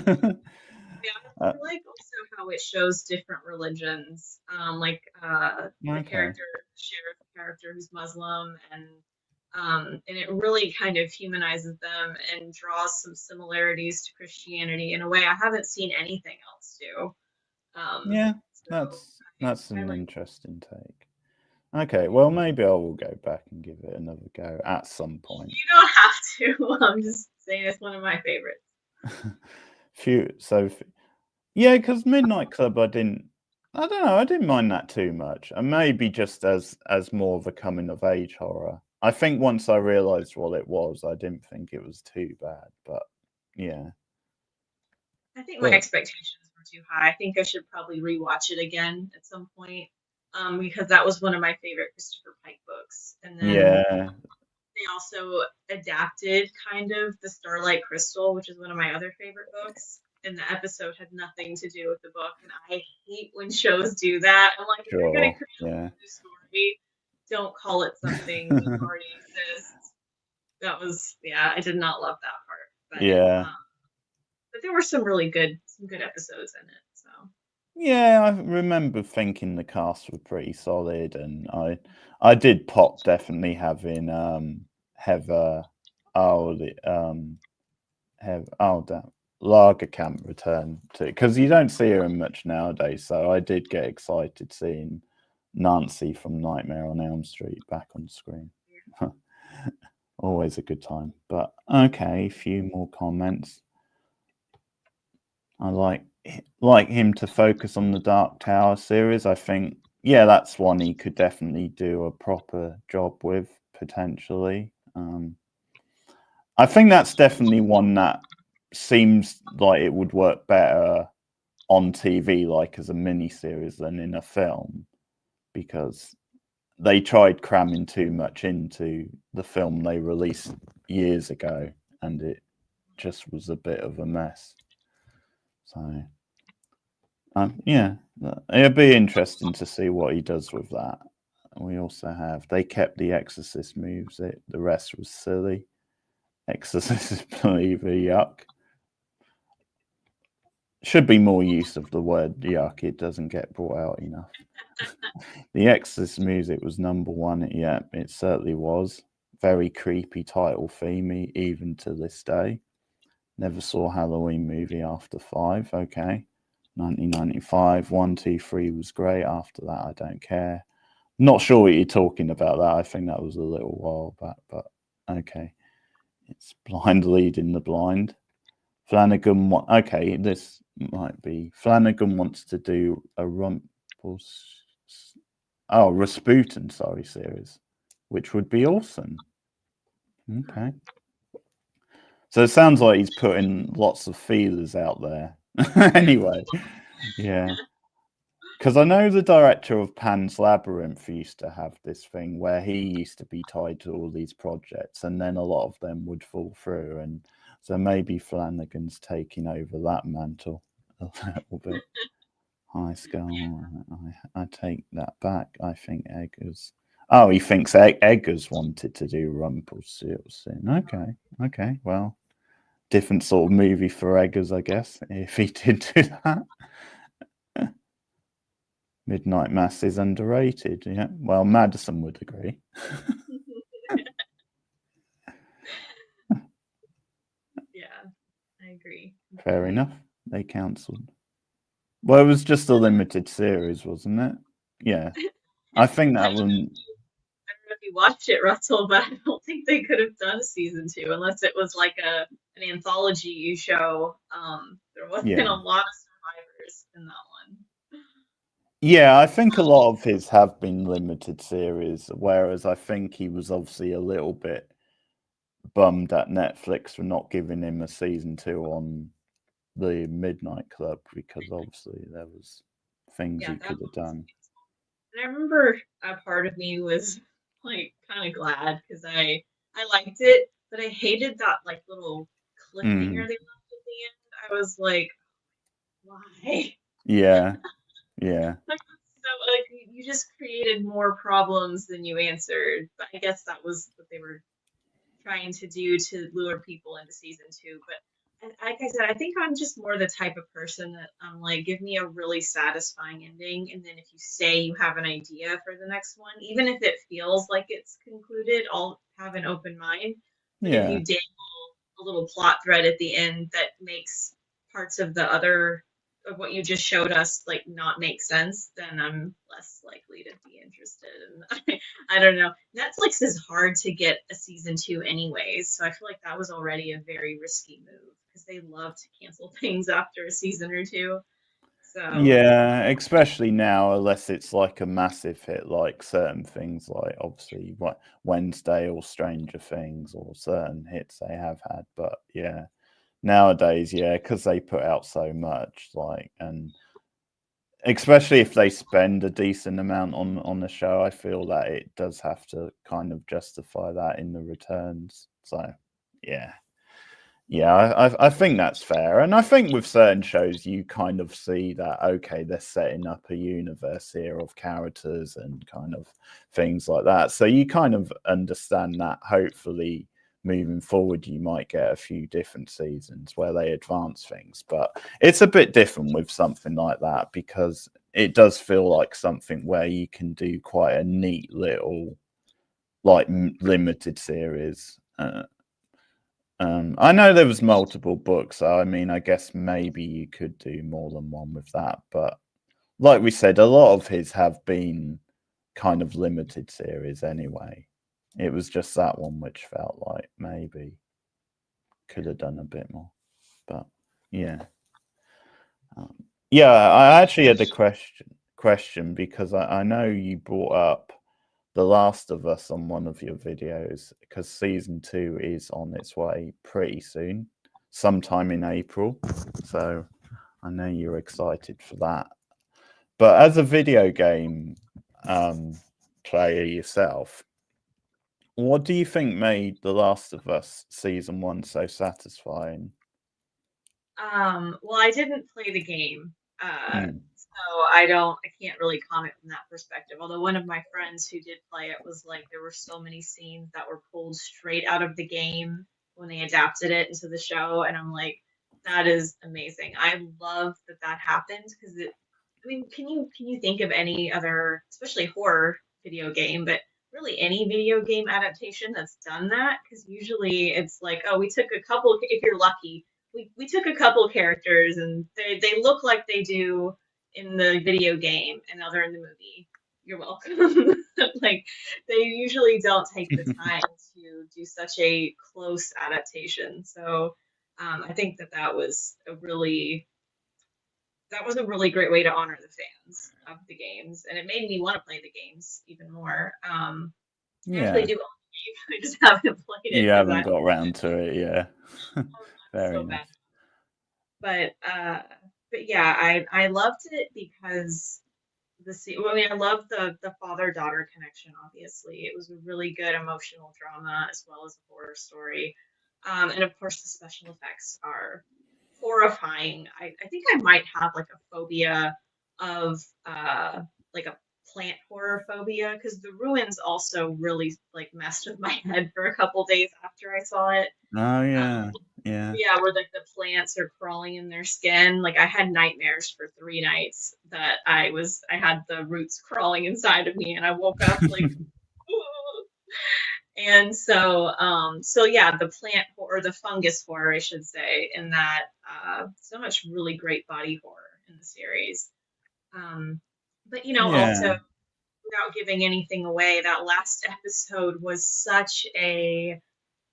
Yeah, Uh, I like also how it shows different religions. Like the okay. character, the sheriff character who's Muslim, and it really kind of humanizes them and draws some similarities to Christianity in a way I haven't seen anything else do. Yeah, So that's I an like. interesting take. Okay, well maybe I will go back and give it another go at some point. You don't have to. I'm just saying it's one of my favorites. So yeah, because Midnight Club, I don't know, I didn't mind that too much, and maybe just as more of a coming of age horror. I think once I realised what it was, I didn't think it was too bad, but yeah, I think my but expectations were too high. I think I should probably rewatch it again at some point, because that was one of my favorite Christopher Pike books. And then yeah, they also adapted kind of The Starlight Crystal, which is one of my other favorite books. And the episode had nothing to do with the book. And I hate when shows do that. I'm like, if you're going to sure, create a yeah, whole new story, don't call it something that already exists. That was, yeah, I did not love that part. yeah. But there were some good episodes in it. So Yeah, I remember thinking the cast were pretty solid, and I did pop definitely having Heather, oh the have damn, Lagerkamp return to, because you don't see her in much nowadays. So I did get excited seeing Nancy from Nightmare on Elm Street back on screen. Always a good time. But okay, a few more comments. I like him to focus on the Dark Tower series. I think, yeah, that's one he could definitely do a proper job with, potentially. I think that's definitely one that seems like it would work better on TV, like as a mini series, than in a film, because they tried cramming too much into the film they released years ago, and it just was a bit of a mess. So, yeah, it'll be interesting to see what he does with that. We also have, they kept the Exorcist moves, the rest was silly. Exorcist believer, yuck. Should be more use of the word yuck, it doesn't get brought out enough. The Exorcist music was #1, yeah, it certainly was. Very creepy title theme, even to this day. Never saw Halloween movie after 5, okay. 1995, 1, 2, 3 was great. After that, I don't care. Not sure what you're talking about that. I think that was a little while back, but okay. It's blind leading the blind. Flanagan, okay, this might be. Flanagan wants to do a Rasputin, series, which would be awesome. Okay. So it sounds like he's putting lots of feelers out there. Anyway, yeah. Because I know the director of Pan's Labyrinth used to have this thing where he used to be tied to all these projects, and then a lot of them would fall through. And so maybe Flanagan's taking over that mantle a little bit. High Skull. I take that back. I think Eggers. Oh, he thinks Eggers wanted to do Rumpelstiltskin. Okay. Well, different sort of movie for Eggers, I guess, if he did do that. Midnight Mass is underrated. Yeah, well, Madison would agree. Yeah, I agree. Fair enough. They cancelled. Well, it was just a limited series, wasn't it? Yeah. I think that one. I don't know if you watched it, Russell, but I don't think they could have done season 2 unless it was like an anthology show. There wasn't a lot of survivors in that one. Yeah, I think a lot of his have been limited series, whereas I think he was obviously a little bit bummed at Netflix for not giving him a season 2 on the Midnight Club, because obviously there was things he could have done. And I remember a part of me was like kind of glad because I liked it, but I hated that like little cliffhanger they left at the end. I was like, why? Yeah. Like you just created more problems than you answered. But I guess that was what they were trying to do to lure people into season 2. But like I said, I think I'm just more the type of person that I'm like, give me a really satisfying ending, and then if you say you have an idea for the next one, even if it feels like it's concluded, I'll have an open mind. But if you dangle a little plot thread at the end that makes parts of the other of what you just showed us like not make sense, then I'm less likely to be interested. And I don't know. Netflix is hard to get a season 2 anyways, so I feel like that was already a very risky move because they love to cancel things after a season or 2. So yeah, especially now, unless it's like a massive hit, like certain things, like obviously what Wednesday or Stranger Things, or certain hits they have had. But yeah, nowadays, yeah, because they put out so much, like, and especially if they spend a decent amount on the show, I feel that it does have to kind of justify that in the returns. So yeah. I think that's fair. And I think with certain shows, you kind of see that, okay, they're setting up a universe here of characters and kind of things like that. So you kind of understand that hopefully moving forward, you might get a few different seasons where they advance things. But it's a bit different with something like that because it does feel like something where you can do quite a neat little, like, limited series. I know there was multiple books. So I mean, I guess maybe you could do more than one with that. But like we said, a lot of his have been kind of limited series anyway. It was just that one which felt like maybe could have done a bit more. But yeah. I actually had a question because I know you brought up The Last of Us on one of your videos, because season 2 is on its way pretty soon, sometime in April. So I know you're excited for that. But as a video game player yourself, what do you think made The Last of Us Season 1 so satisfying? Well, I didn't play the game, Mm. so I can't really comment from that perspective. Although one of my friends who did play it was like, there were so many scenes that were pulled straight out of the game when they adapted it into the show, and I'm like, that is amazing. I love that that happened because I mean, can you think of any other, especially horror video game, but really any video game adaptation that's done that? Because usually it's like, oh, we took a couple, if you're lucky, we took a couple characters and they look like they do in the video game, and now they're in the movie. You're welcome. Like, they usually don't take the time to do such a close adaptation. So I think that that was a really great way to honor the fans of the games, and it made me want to play the games even more. I actually Yeah, do own the game. I just haven't played it you because haven't I got round to it, yeah. Very so bad. nice. But yeah, I loved it because well, I mean, I love the father daughter connection. Obviously, it was a really good emotional drama as well as a horror story, and of course the special effects are horrifying. I think I might have like a phobia of like a plant horror phobia, because the ruins also really like messed with my head for a couple days after I saw it. Oh, Um, yeah, yeah. yeah, where like the plants are crawling in their skin. Like, I had nightmares for 3 nights that I had the roots crawling inside of me, and I woke up like, and so yeah, the plant or the fungus horror, I should say, in that so much really great body horror in the series. Um, but also, Yeah, without giving anything away, that last episode was such a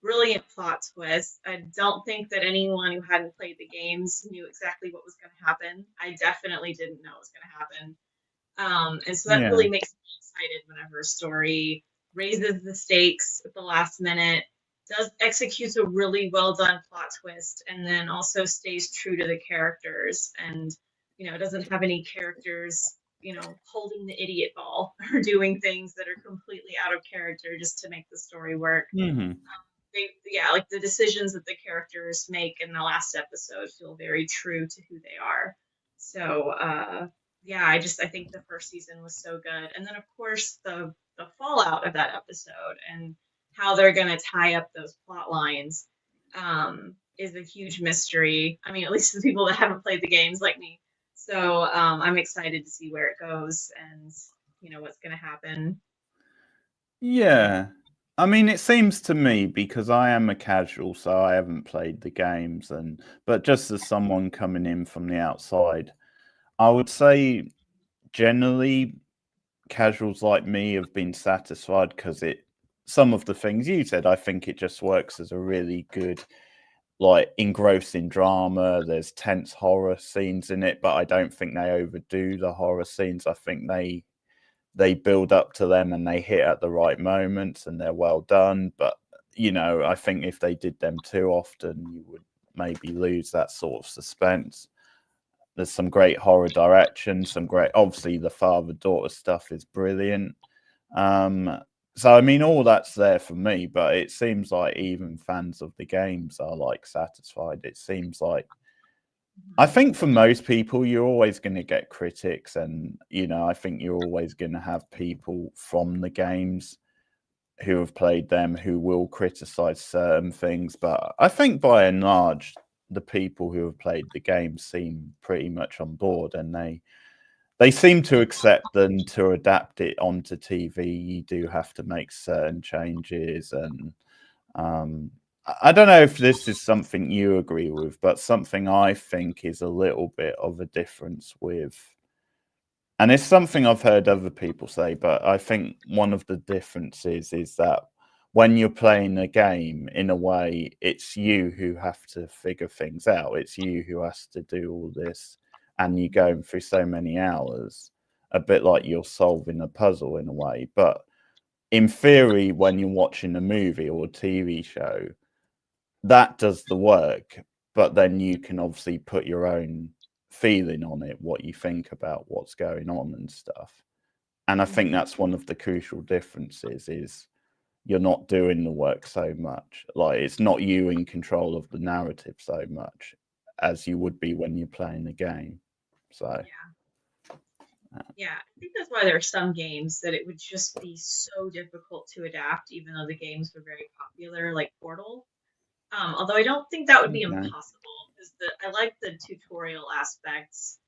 brilliant plot twist. I don't think that anyone who hadn't played the games knew exactly what was going to happen. I definitely didn't know it was going to happen. And so that yeah. really makes me excited whenever a story raises the stakes at the last minute, does executes a really well done plot twist, and then also stays true to the characters, and doesn't have any characters holding the idiot ball or doing things that are completely out of character just to make the story work. Mhm. Yeah, like the decisions that the characters make in the last episode feel very true to who they are. So yeah, I think the first season was so good, and then of course the fallout of that episode and how they're going to tie up those plot lines is a huge mystery. I mean, at least the people that haven't played the games like me. So I'm excited to see where it goes and what's going to happen. Yeah. I mean, it seems to me, because I am a casual, so I haven't played the games, but just as someone coming in from the outside, I would say generally casuals like me have been satisfied because some of the things you said, I think it just works as a really good, like, engrossing drama. There's tense horror scenes in it, but I don't think they overdo the horror scenes. I think they build up to them and they hit at the right moments and they're well done. But I think if they did them too often, you would maybe lose that sort of suspense. There's some great horror direction, obviously the father daughter stuff is brilliant. So I mean, all that's there for me, but it seems like even fans of the games are like satisfied. It seems like, I Mhm. think for most people, you're always going to get critics, and I think you're always going to have people from the games who have played them who will criticize certain things. But I think by and large, the people who have played the game seem pretty much on board, and they seem to accept that to adapt it onto TV, you do have to make certain changes. And I don't know if this is something you agree with, but something I think is a little bit of a difference with, and it's something I've heard other people say, but I think one of the differences is that when you're playing a game, in a way, it's you who have to figure things out. It's you who has to do all this, and you're going through so many hours, a bit like you're solving a puzzle in a way. But in theory, when you're watching a movie or a TV show, that does the work, but then you can obviously put your own feeling on it, what you think about what's going on and stuff. And I think that's one of the crucial differences is you're not doing the work so much. Like it's not you in control of the narrative so much as you would be when you're playing the game. So Yeah, I think that's why there are some games that it would just be so difficult to adapt, even though the games were very popular, like Portal. Although I don't think that would be okay. impossible because I like the tutorial aspects.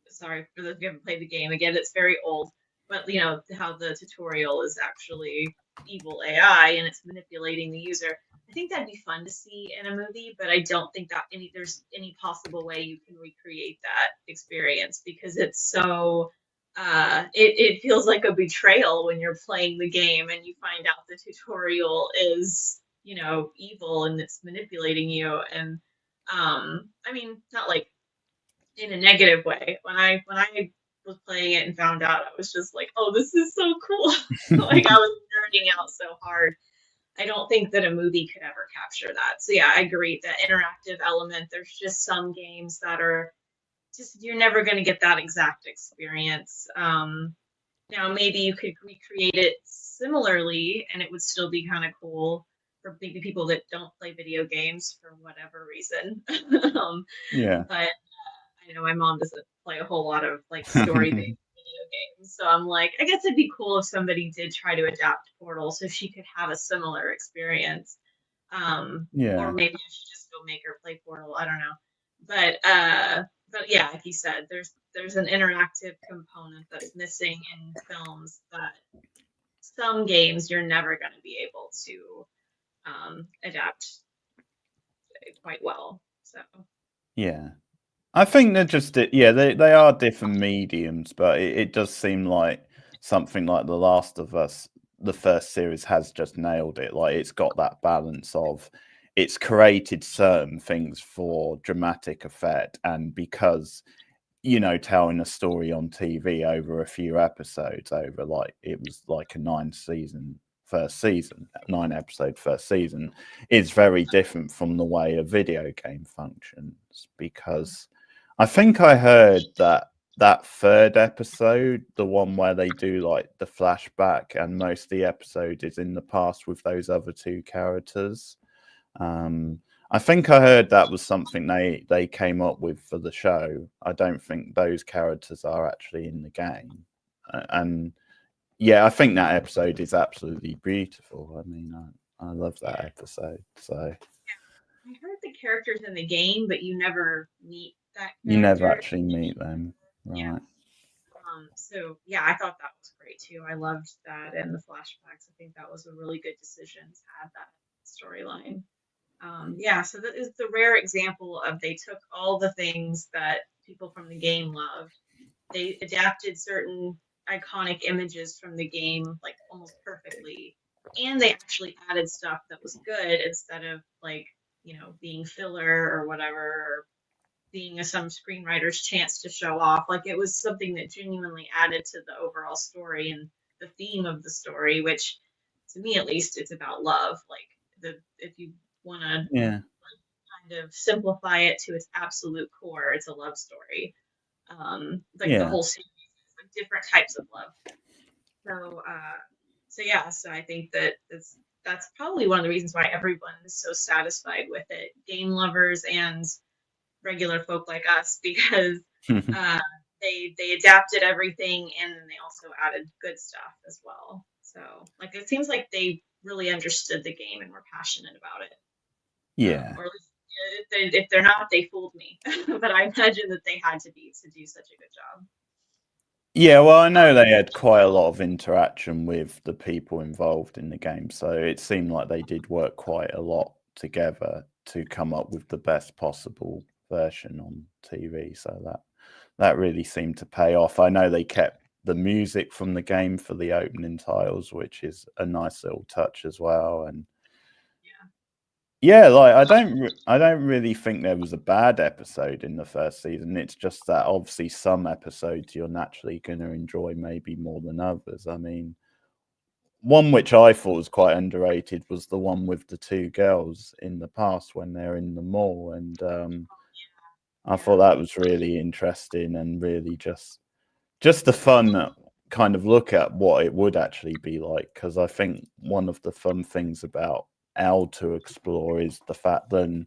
Sorry for those who haven't played the game. Again, it's very old, but you know how the tutorial is actually evil AI and it's manipulating the user. I think that'd be fun to see in a movie, but I don't think that there's any possible way you can recreate that experience because it's so it feels like a betrayal when you're playing the game and you find out the tutorial is, you know, evil and it's manipulating you. And I mean, not like in a negative way. When I was playing it and found out, I was just like, "Oh, this is so cool!" Like I was nerding out so hard. I don't think that a movie could ever capture that. So yeah, I agree. That interactive element. There's just some games that are just you're never going to get that exact experience. Now maybe you could recreate it similarly, and it would still be kind of cool for maybe people that don't play video games for whatever reason. Yeah. But I know my mom doesn't play a whole lot of like story-based video games, so I'm like, I guess it'd be cool if somebody did try to adapt Portal so she could have a similar experience. Or Yeah. maybe I should just go make her play Portal. I don't know, but yeah, like you said, there's an interactive component that's missing in films that some games you're never going to be able to adapt quite well. So Yeah. I think they're just yeah, they are different mediums, but it does seem like something like The Last of Us, the first series has just nailed it. Like it's got that balance of it's created certain things for dramatic effect, and because you know, telling a story on TV over a few episodes, over like it was like a 9 episode first season, is very different from the way a video game functions. Because I think I heard that that third episode, the one where they do like the flashback, and most of the episode is in the past with those other two characters. I think I heard that was something they came up with for the show. I don't think those characters are actually in the game, and yeah, I think that episode is absolutely beautiful. I mean, I love that yeah, episode. So I heard the characters in the game, but you never meet that you never character. actually meet them, Yeah. right? So yeah, I thought that was great too. I loved that and the flashbacks. I think that was a really good decision to add that storyline. Yeah, so that is the rare example of they took all the things that people from the game loved. They adapted certain iconic images from the game like almost perfectly, and they actually added stuff that was good instead of like, you know, being filler or whatever, or being some screenwriter's chance to show off. Like it was something that genuinely added to the overall story and the theme of the story, which to me at least it's about love. Like the if you want to Yeah, kind of simplify it to its absolute core, it's a love story. Like the yeah, whole series is like different types of love. So so yeah, so I think that that's probably one of the reasons why everyone is so satisfied with it, game lovers and regular folk like us, because uh, they adapted everything and then they also added good stuff as well. So like it seems like they really understood the game and were passionate about it. yeah. Or at least if they're not, they fooled me. But I imagine that they had to be to do such a good job. Yeah, well, I know they had quite a lot of interaction with the people involved in the game, so it seemed like they did work quite a lot together to come up with the best possible version on TV. So that really seemed to pay off. I know they kept the music from the game for the opening titles, which is a nice little touch as well. And Yeah. yeah, like I don't really think there was a bad episode in the first season. It's just that obviously some episodes you're naturally going to enjoy maybe more than others. I mean, one which I thought was quite underrated was the one with the two girls in the past when they're in the mall, and I thought Yeah. that was really interesting and really just the fun kind of look at what it would actually be like, because I think one of the fun things about Owl to explore is the fact that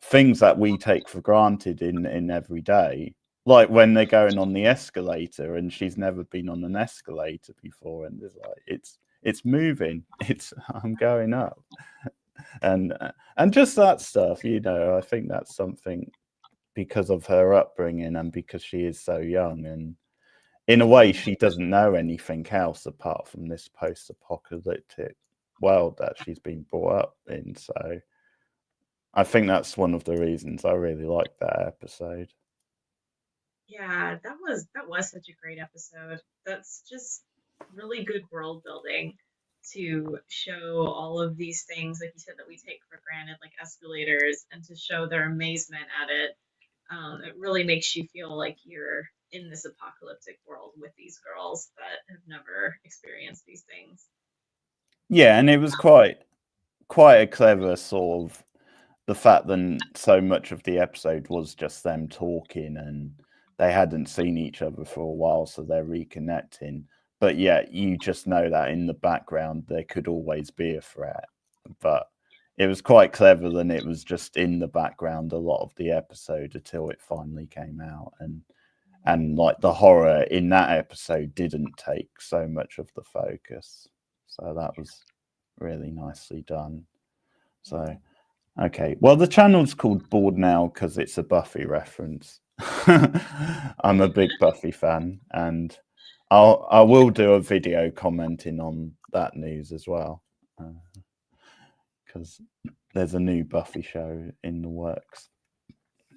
things that we take for granted in every day, like when they're going on the escalator and she's never been on an escalator before, and it's like it's moving, I'm going up, and just that stuff, I think that's something, because of her upbringing and because she is so young, and in a way she doesn't know anything else apart from this post-apocalyptic world that she's been brought up in. So I think that's one of the reasons I really like that episode. Yeah, that was such a great episode. That's just really good world building to show all of these things, like you said, that we take for granted, like escalators, and to show their amazement at it. It really makes you feel like you're in this apocalyptic world with these girls that have never experienced these things. Yeah, and it was quite a clever sort of, the fact that so much of the episode was just them talking and they hadn't seen each other for a while, so they're reconnecting. But yet you just know that in the background there could always be a threat. But it was quite clever that it was just in the background a lot of the episode until it finally came out. And like the horror in that episode didn't take so much of the focus. So that was really nicely done. So okay, well, the channel's called Bored Now because it's a Buffy reference. I'm a big Buffy fan, and I will do a video commenting on that news as well, because there's a new Buffy show in the works.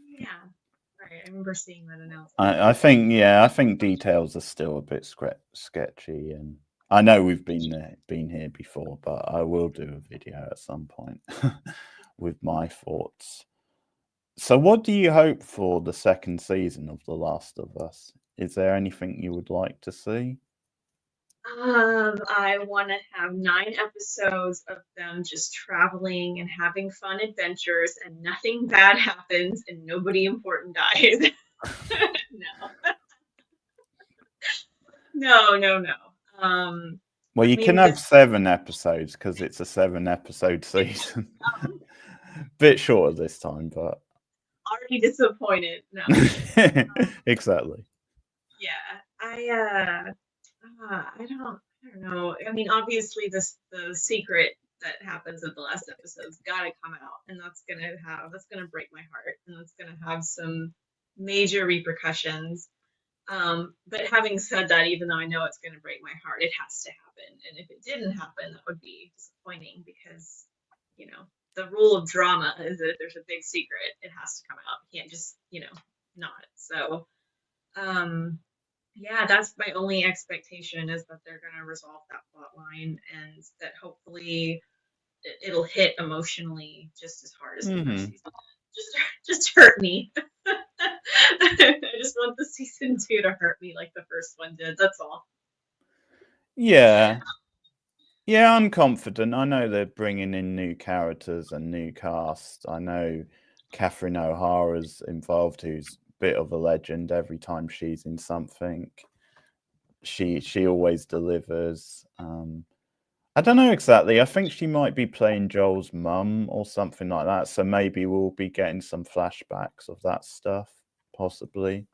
Yeah, right. I remember seeing that announcement. I think details are still a bit sketchy, and I know we've been here before, but I will do a video at some point with my thoughts. So what do you hope for the second season of The Last of Us? Is there anything you would like to see? I want to have 9 episodes of them just traveling and having fun adventures, and nothing bad happens, and nobody important dies. No. No. Well, you can have 7 episodes because it's a 7-episode season. Bit shorter this time, but already disappointed. No. Exactly. Yeah, I don't know. I mean, obviously, the secret that happens in the last episode's got to come out, and that's gonna break my heart, and that's gonna have some major repercussions. But having said that, even though I know it's gonna break my heart, it has to happen. And if it didn't happen, that would be disappointing because, the rule of drama is that if there's a big secret, it has to come out. You can't just, not. So, yeah, that's my only expectation, is that they're going to resolve that plot line, and that hopefully it'll hit emotionally just as hard as the first season. Just hurt me. I just want the season 2 to hurt me like the first one did. That's all. Yeah. Yeah, I'm confident. I know they're bringing in new characters and new cast. I know Catherine O'Hara's involved, who's a bit of a legend. Every time she's in something, she always delivers. I don't know exactly. I think she might be playing Joel's mum or something like that. So maybe we'll be getting some flashbacks of that stuff, possibly.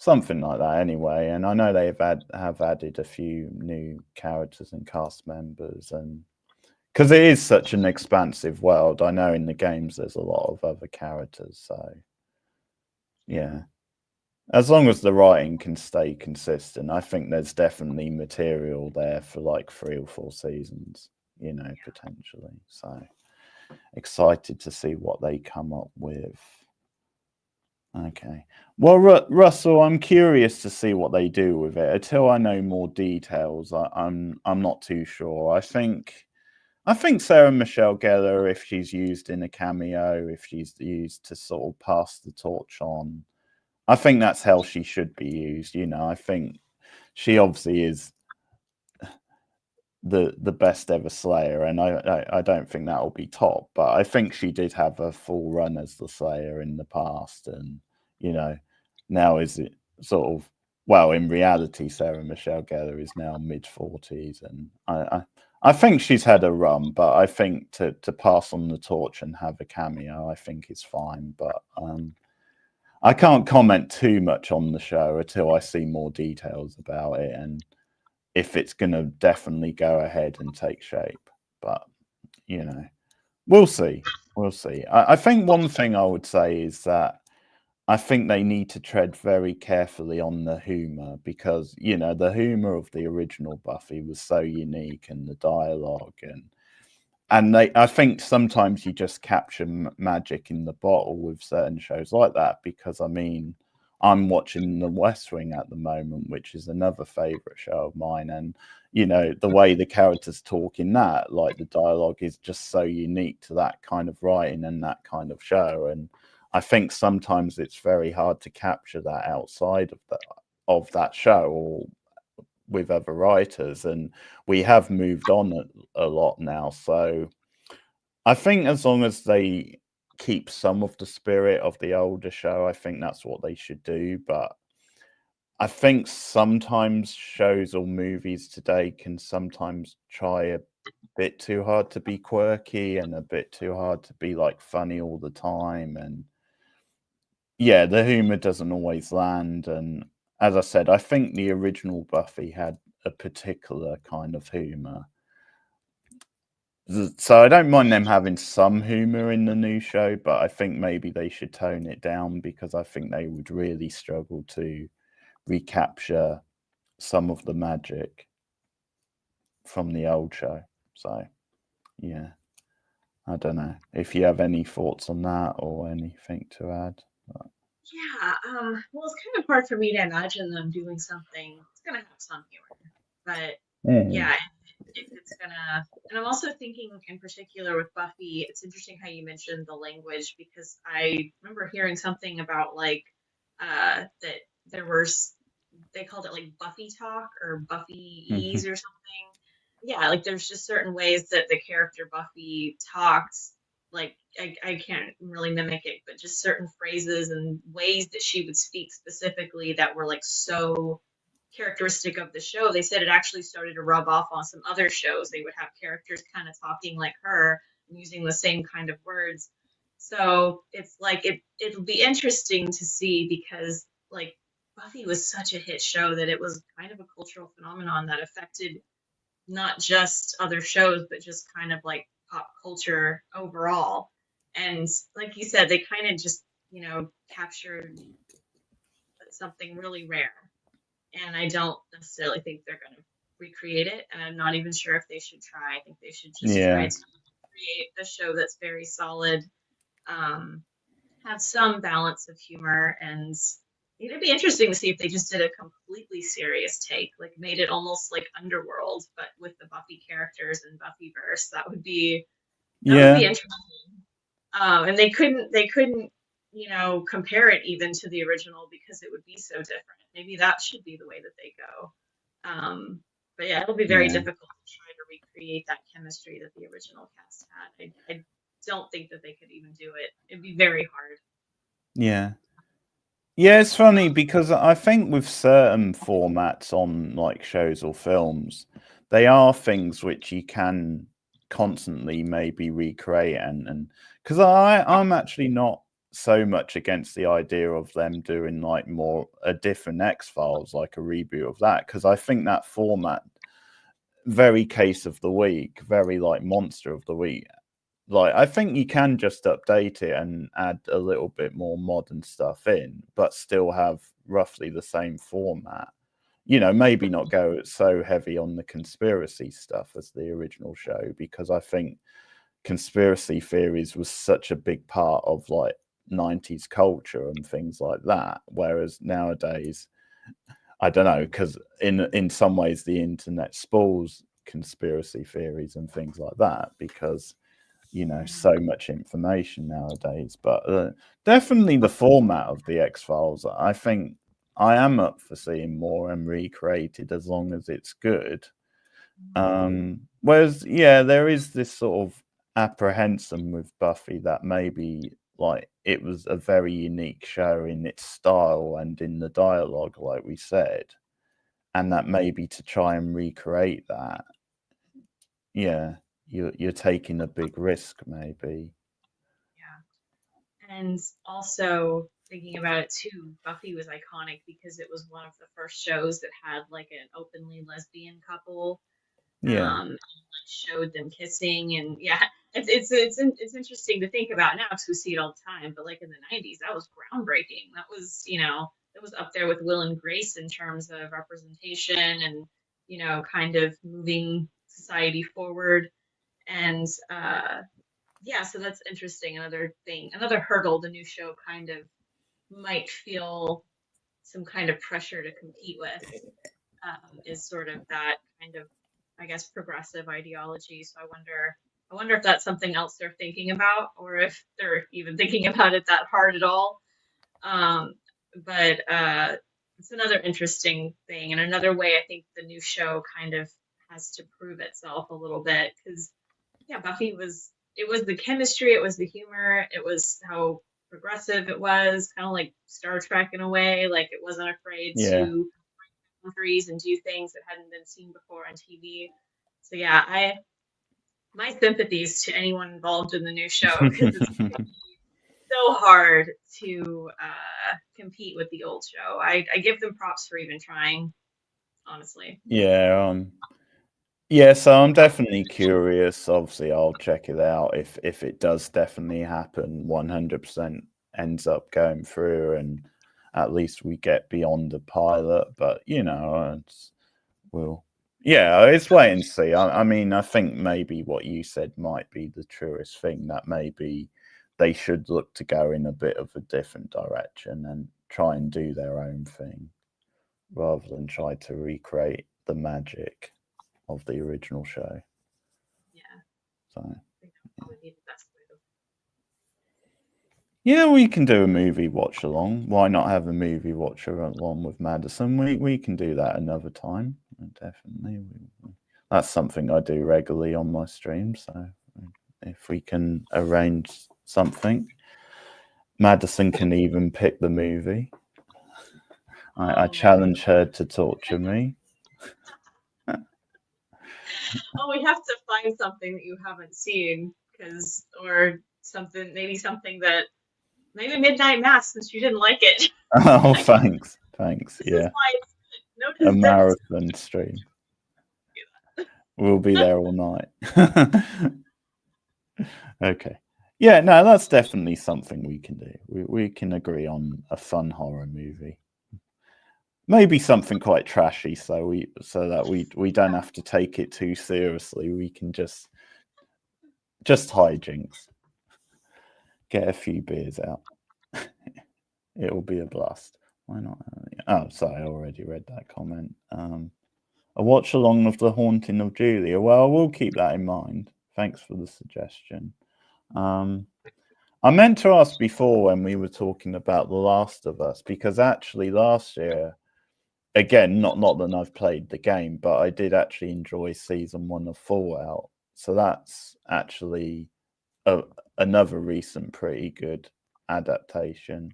Something like that anyway. And I know they have added a few new characters and cast members, and because it is such an expansive world, I know in the games there's a lot of other characters. So yeah, as long as the writing can stay consistent, I think there's definitely material there for like 3 or 4 seasons, potentially. So excited to see what they come up with. Okay. Well, Russell, I'm curious to see what they do with it. Until I know more details, I'm not too sure. I think Sarah Michelle Gellar, if she's used in a cameo, if she's used to sort of pass the torch on, I think that's how she should be used. I think she obviously is the best ever Slayer, and I don't think that will be top, but I think she did have a full run as the Slayer in the past, and now is it sort of well, in reality, Sarah Michelle Gellar is now mid-40s, and I think she's had a run, but I think to pass on the torch and have a cameo, I think is fine. But I can't comment too much on the show until I see more details about it and if it's going to definitely go ahead and take shape. But we'll see. We'll see. I think one thing I would say is that I think they need to tread very carefully on the humor because, the humor of the original Buffy was so unique and the dialogue and I think sometimes you just capture magic in the bottle with certain shows like that because, I mean, I'm watching The West Wing at the moment, which is another favorite show of mine. And, the way the characters talk in that, like the dialogue is just so unique to that kind of writing and that kind of show. And I think sometimes it's very hard to capture that outside of that show or with other writers, and we have moved on a lot now. So I think as long as they keep some of the spirit of the older show, I think that's what they should do. But I think sometimes shows or movies today can sometimes try a bit too hard to be quirky and a bit too hard to be like funny all the time. And yeah, the humor doesn't always land. And as I said, I think the original Buffy had a particular kind of humor. So I don't mind them having some humor in the new show, but I think maybe they should tone it down because I think they would really struggle to recapture some of the magic from the old show. So yeah, I don't know if you have any thoughts on that or anything to add. Yeah, well, it's kind of hard for me to imagine them doing something. It's gonna have some humor, but yeah, if it's gonna. And I'm also thinking in particular with Buffy, it's interesting how you mentioned the language because I remember hearing something about like that there was they called it like Buffy talk or Buffy-ese or something. Yeah, like there's just certain ways that the character Buffy talks. Like I can't really mimic it, but just certain phrases and ways that she would speak specifically that were like so characteristic of the show. They said it actually started to rub off on some other shows. They would have characters kind of talking like her and using the same kind of words. So it's like it'll be interesting to see because like Buffy was such a hit show that it was kind of a cultural phenomenon that affected not just other shows, but just kind of like pop culture overall. And like you said, they kind of just, captured something really rare. And I don't necessarily think they're going to recreate it. And I'm not even sure if they should try. I think they should just try Yeah, to create a show that's very solid, um, have some balance of humor, and it'd be interesting to see if they just did a completely serious take, like made it almost like Underworld, but with the Buffy characters and Buffyverse. That would be yeah, interesting. And they couldn't compare it even to the original because it would be so different. Maybe that should be the way that they go. But yeah, it'll be very yeah, difficult to try to recreate that chemistry that the original cast had. I don't think that they could even do it. It'd be very hard. yeah. Yeah, it's funny because I think with certain formats on like shows or films, they are things which you can constantly maybe recreate and because I'm actually not so much against the idea of them doing like more a different X-Files, like a reboot of that, because I think that format very case of the week, very like monster of the week, like, I think you can just update it and add a little bit more modern stuff in, but still have roughly the same format. Maybe not go so heavy on the conspiracy stuff as the original show, because I think conspiracy theories was such a big part of like 90s culture and things like that. Whereas nowadays, I don't know, because in some ways the internet spoils conspiracy theories and things like that because so much information nowadays. But definitely the format of the X Files, I think I am up for seeing more and recreated as long as it's good. Whereas, yeah, there is this sort of apprehension with Buffy that maybe like it was a very unique show in its style and in the dialogue, like we said, and that maybe to try and recreate that, yeah, you're taking a big risk, maybe. Yeah. And also thinking about it too, Buffy was iconic because it was one of the first shows that had like an openly lesbian couple, Yeah, and, like, showed them kissing, and yeah, it's interesting to think about now because we see it all the time. But like in the '90s, that was groundbreaking. That was, that was up there with Will and Grace in terms of representation and, kind of moving society forward. And yeah, so that's interesting. Another thing, another hurdle the new show kind of might feel some kind of pressure to compete with, is sort of that kind of, I guess, progressive ideology. So I wonder if that's something else they're thinking about, or if they're even thinking about it that hard at all. Um, but it's another interesting thing, and another way I think the new show kind of has to prove itself a little bit because yeah, Buffy was, it was the chemistry, it was the humor, it was how progressive it was, kind of like Star Trek in a way, like it wasn't afraid yeah. to boundaries and do things that hadn't been seen before on TV. So yeah, I my sympathies to anyone involved in the new show because it's so hard to compete with the old show. I give them props for even trying, honestly. Yeah, yeah, so I'm definitely curious. Obviously, I'll check it out if it does definitely happen. 100% ends up going through, and at least we get beyond the pilot. But we'll, yeah, it's wait and see. I mean, I think maybe what you said might be the truest thing. That maybe they should look to go in a bit of a different direction and try and do their own thing rather than try to recreate the magic of the original show. Yeah, So I think that would probably be the best way to. yeah, we can do a movie watch along. Why not have a movie watch along with Madison? We can do that another time. Definitely, that's something I do regularly on my stream. So if we can arrange something, Madison can even pick the movie. I Oh my challenge her to torture me. Oh, we have to find something that you haven't seen, because, or something, maybe something that, maybe Midnight Mass, since you didn't like it. Oh, thanks. This is Yeah, why it's good. a Notice Devin's marathon stream. We'll be there all night. Okay. Yeah, no, that's definitely something we can do. We can agree on a fun horror movie. Maybe something quite trashy, so that we don't have to take it too seriously. We can just hijinks. Get a few beers out. It'll be a blast. Why not? Oh, sorry, I already read that comment. A watch along of The Haunting of Julia. Well, we'll keep that in mind. Thanks for the suggestion. I meant to ask before when we were talking about The Last of Us, because actually last year, again, not that I've played the game, but I did actually enjoy season 1 of Fallout. So that's actually another recent pretty good adaptation.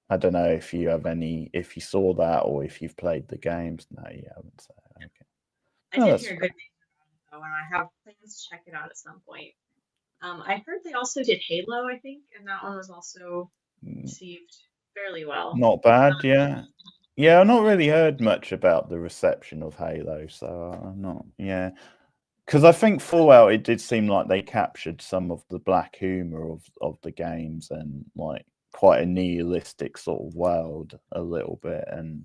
I don't know if you have if you saw that or if you've played the games. No, you haven't. So okay. I No, did that's hear good things about it though, and I have plans to check it out at some point. I heard they also did Halo, I think, and that one was also fine. received fairly well. Not bad, yeah. Yeah, I've not really heard much about the reception of Halo, so I'm not, yeah. Because I think Fallout, it did seem like they captured some of the black humor of the games and like quite a nihilistic sort of world a little bit. And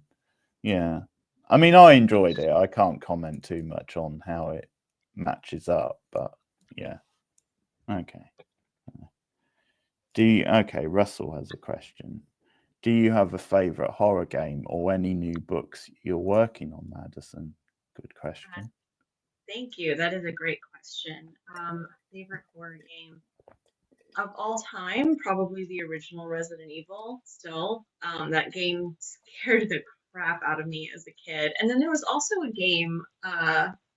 yeah, I mean, I enjoyed it. I can't comment too much on how it matches up, but yeah. Okay. Okay, Russell has a question. Do you have a favorite horror game or any new books you're working on, Madison? Good Uh, question. Thank you. That is a great question. Favorite horror game of all time, probably the original Resident Evil. Still, that game scared the crap out of me as a kid. And then there was also a game.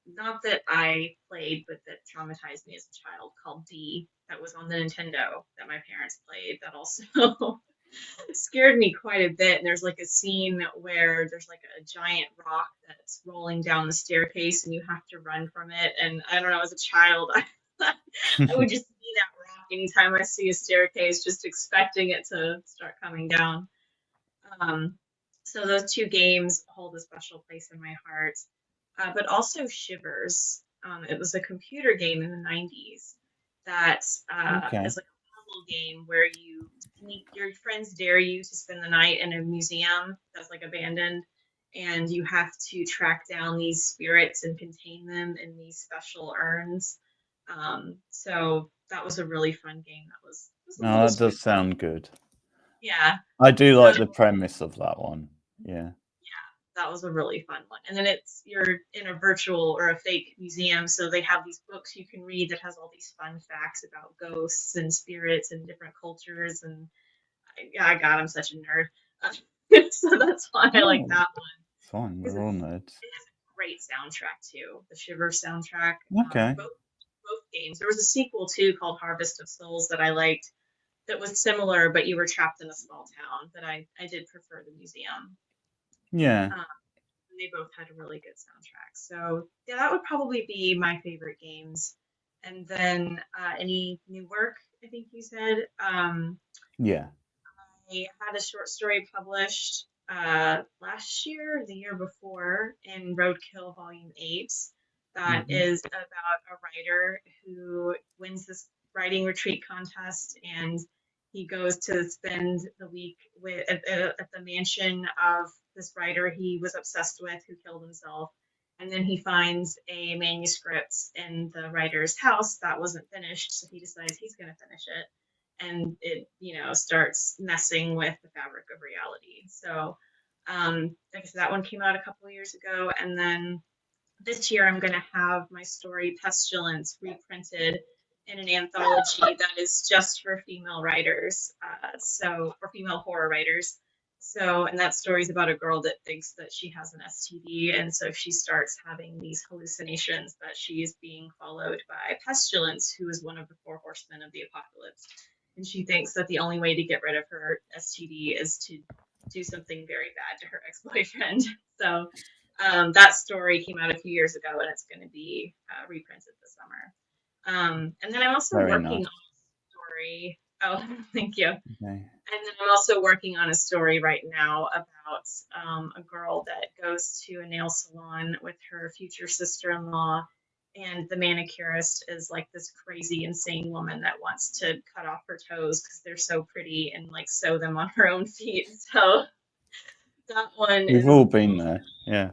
not that I played, but that traumatized me as a child, called D, that was on the Nintendo that my parents played, that also scared me quite a bit. And there's like a scene where there's like a giant rock that's rolling down the staircase and you have to run from it. And I don't know, as a child, I would just see that rock anytime I see a staircase, just expecting it to start coming down. Um, so those two games hold a special place in my heart. But also Shivers. It was a computer game in the 90s that Okay. is like a puzzle game where your friends dare you to spend the night in a museum that's like abandoned, and you have to track down these spirits and contain them in these special urns. So that was a really fun game. That was a No, little that does spooky. sound good. Yeah. I do So like the premise of that one. Yeah. that was a really fun one. And then you're in a virtual or a fake museum, so they have these books you can read that has all these fun facts about ghosts and spirits and different cultures. And yeah, I got I'm such a nerd. So that's why I like Oh, that one fine. because We're all nerds. it has a great soundtrack too. The Shiver soundtrack. Okay. Both games. There was a sequel too called Harvest of Souls that I liked. That was similar, but you were trapped in a small town. But I did prefer the museum. Yeah. Um, and they both had a really good soundtrack. So yeah, that would probably be my favorite games. And then any new work, I think you said. Yeah. I had a short story published last year, or the year before, in Roadkill Volume 8 that Hmm. is about a writer who wins this writing retreat contest, and he goes to spend the week at the mansion of this writer he was obsessed with who killed himself. And then he finds a manuscript in the writer's house that wasn't finished, so he decides he's going to finish it, and it starts messing with the fabric of reality. So like I said, that one came out a couple of years ago, and then this year I'm going to have my story Pestilence reprinted in an anthology that is just for female writers, so for female horror writers. So, and that story is about a girl that thinks that she has an STD, and so she starts having these hallucinations that she is being followed by Pestilence, who is one of the four horsemen of the apocalypse. And she thinks that the only way to get rid of her STD is to do something very bad to her ex-boyfriend. So that story came out a few years ago, and it's going to be reprinted this summer. And then I'm also Very working nice. on a story. Oh, thank you. Okay. And then I'm also working on a story right now about a girl that goes to a nail salon with her future sister-in-law, and the manicurist is like this crazy, insane woman that wants to cut off her toes because they're so pretty and like sew them on her own feet. So that one We've is all been there. Yeah.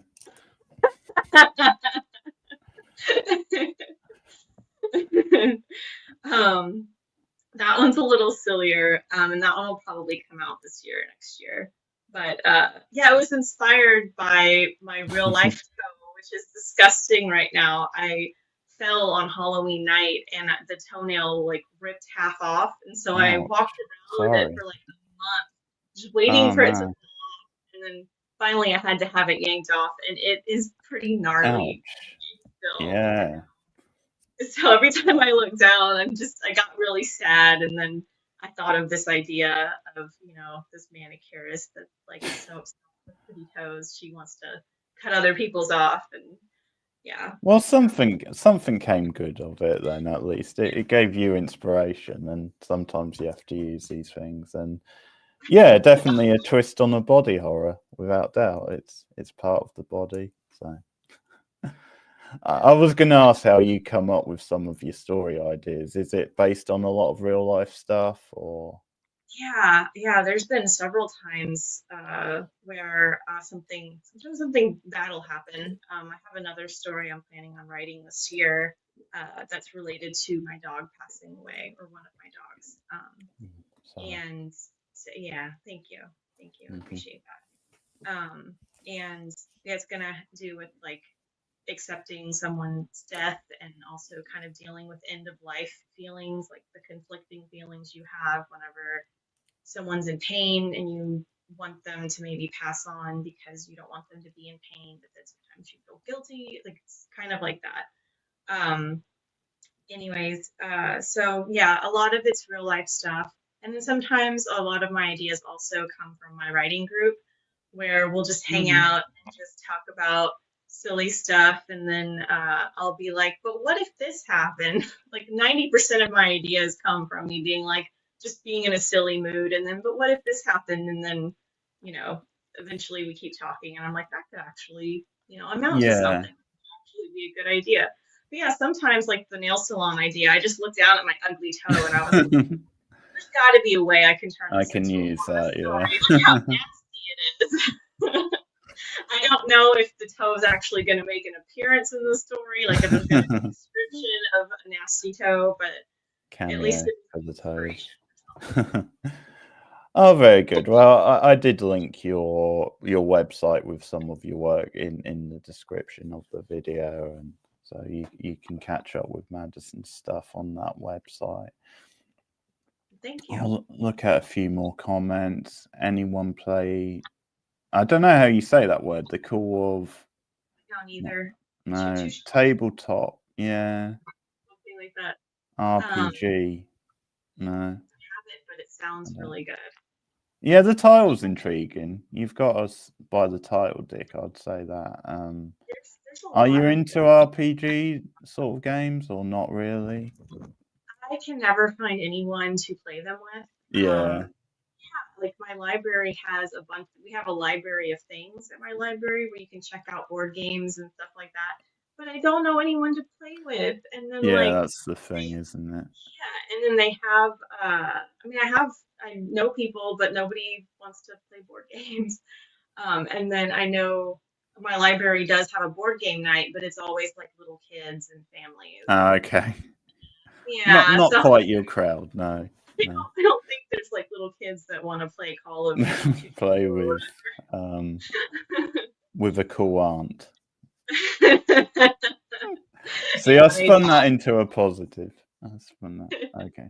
um, that one's a little sillier, and that one will probably come out this year, next year. But yeah, it was inspired by my real life toe, which is disgusting right now. I fell on Halloween night, and the toenail like ripped half off, and so I Ouch. walked around with it Sorry. for like a month, just waiting Oh for it to, no. and then finally I had to have it yanked off, and it is pretty gnarly Ouch. still. Yeah. So every time I look down, I got really sad. And then I thought of this idea of, this manicurist that like is so obsessed with pretty toes. She wants to cut other people's off. And yeah, Well, that, something came good of it then. At least it gave you inspiration, and sometimes you have to use these things. And yeah, definitely a twist on a body horror, without doubt. It's part of the body. So I was going to ask how you come up with some of your story ideas. Is it based on a lot of real life stuff, or? yeah. There's been several times where sometimes something bad will happen. I have another story I'm planning on writing this year that's related to my dog passing away, or one of my dogs. Sorry. And so, yeah, thank you, I Hmm. appreciate that. And yeah, it's gonna do with like accepting someone's death, and also kind of dealing with end of life feelings, like the conflicting feelings you have whenever someone's in pain and you want them to maybe pass on because you don't want them to be in pain, but then sometimes you feel guilty. Like it's kind of like that. So yeah, a lot of it's real life stuff. And then sometimes a lot of my ideas also come from my writing group where we'll just hang Mhm. out and just talk about silly stuff. And then I'll be like, but what if this happened? Like 90% of my ideas come from me being like, just being in a silly mood. And then, but what if this happened? And then, you know, eventually we keep talking and I'm like, that could actually, amount to Yeah. something, actually be a good idea. But yeah, sometimes like the nail salon idea, I just looked down at my ugly toe and I was like, there's got to be a way I can turn I this can into a use horror that, yeah. story. Look how nasty it is. I don't know if the toe is actually going to make an appearance in the story, like if there's going to be a description of a nasty toe, but at least Cameo it's for the inspiration toes. for something. Oh, very good. Well, I did link your website with some of your work in the description of the video, and so you can catch up with Madison's stuff on that website. Thank you. I'll look at a few more comments. Anyone play? I don't know how you say that word. The call of I don't either. Too no short, tabletop. Yeah, something like that. RPG. No, Have it, but it I sounds don't. really good. Yeah, the title's intriguing. You've got us by the title, Dick. I'd say that. There's a Are you lot. into RPG sort of games or not really? I can never find anyone to play them with. Yeah, Like my library has a bunch, we have a library of things at my library where you can check out board games and stuff like that, but I don't know anyone to play with. And then yeah, like that's the thing, isn't it? yeah, and then they have I know people, but nobody wants to play board games. And then I know my library does have a board game night, but it's always like little kids and families Ah, and okay. yeah, Not so quite your crowd, no, no. I don't think there's like little kids that want to play Call of Duty Play or with a cool aunt. whatever. See, I Yeah, maybe. spun that into a positive. I spun that. Okay.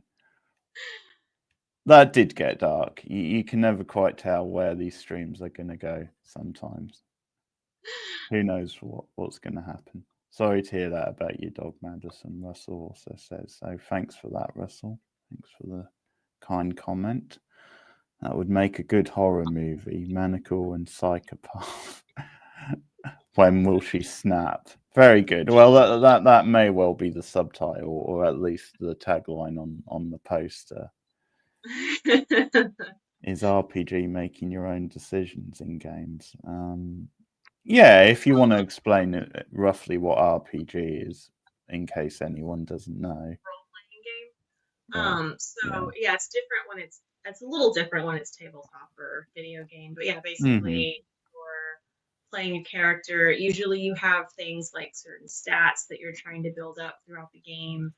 That did get dark. You can never quite tell where these streams are going to go sometimes. Who knows what's going to happen. Sorry to hear that about your dog, Madison. Russell also says so. Thanks for that, Russell. Thanks for the kind comment. That would make a good horror movie. Maniacal and psychopath. When will she snap? Very good. Well, that may well be the subtitle, or at least the tagline on the poster. Is RPG making your own decisions in games? Yeah, if you want to explain roughly what RPG is, in case anyone doesn't know. Role-playing game. Or, yeah. So yeah, it's a little different when it's tabletop or video game. But yeah, Mm-hmm. basically you're playing a character. Usually you have things like certain stats that you're trying to build up throughout the game.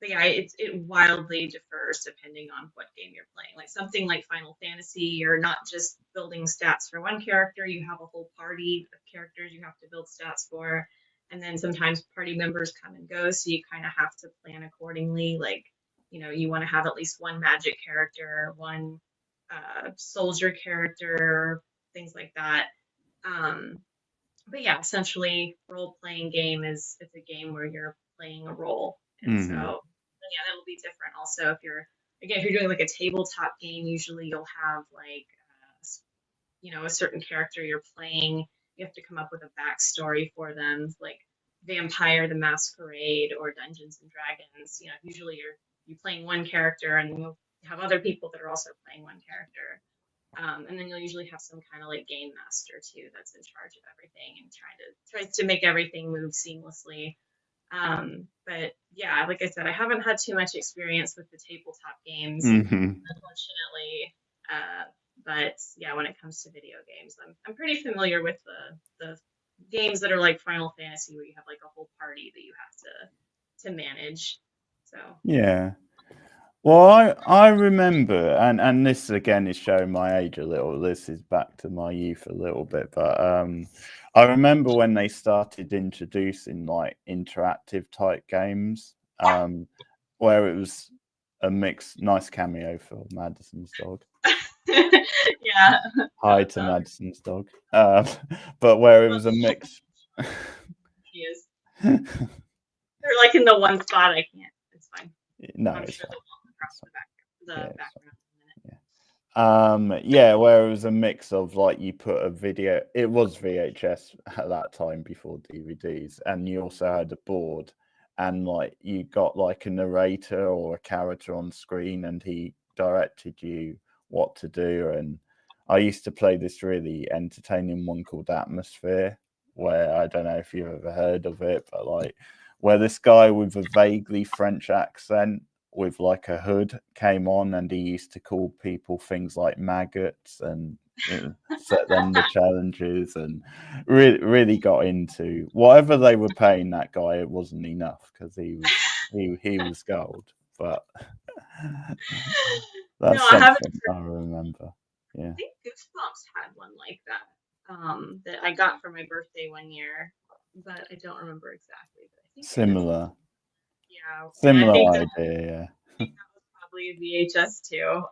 But yeah, it wildly differs depending on what game you're playing. Like something like Final Fantasy, you're not just building stats for one character, you have a whole party of characters you have to build stats for. And then sometimes party members come and go, so you kind of have to plan accordingly. Like, you want to have at least one magic character, one soldier character, things like that. Um, but yeah, essentially, role playing game is it's a game where you're playing a role, and so Mm-hmm. yeah, that'll be different. Also, if you're doing like a tabletop game, usually you'll have like a certain character you're playing. You have to come up with a backstory for them, like Vampire the Masquerade or Dungeons and Dragons. Usually you're playing one character, and you'll have other people that are also playing one character. And then you'll usually have some kind of like game master too that's in charge of everything and tries to make everything move seamlessly. But yeah, like I said, I haven't had too much experience with the tabletop games, Mm-hmm. unfortunately. But yeah, when it comes to video games, I'm pretty familiar with the games that are like Final Fantasy, where you have like a whole party that you have to manage. So Yeah. Well, I remember, and this again is showing my age a little. This is back to my youth a little bit, but I remember when they started introducing like interactive type games, where it was a mix. Nice cameo for Madison's dog. Yeah, Hi to Madison's dog. But where it was a mix. he is. They're like in the one spot I can't. It's fine. No, I'm it's sure fine. they'll walk across It's fine. the Yeah, it's fine. background in a minute. Yeah. Yeah, where it was a mix of like you put a video, it was VHS at that time before DVDs, and you also had a board, and like you got like a narrator or a character on screen, and he directed you what to do. And I used to play this really entertaining one called Atmosphere, where I don't know if you've ever heard of it, but like where this guy with a vaguely French accent with like a hood came on, and he used to call people things like maggots and set them the challenges, and really got into whatever they were paying that guy. It wasn't enough because he was gold. But No, that's I haven't. something I remember. I Yeah, think Goosebumps had one like that. That I got for my birthday one year, but I don't remember exactly. But I think it is. similar Yeah, and I think similar idea. that was probably a VHS too.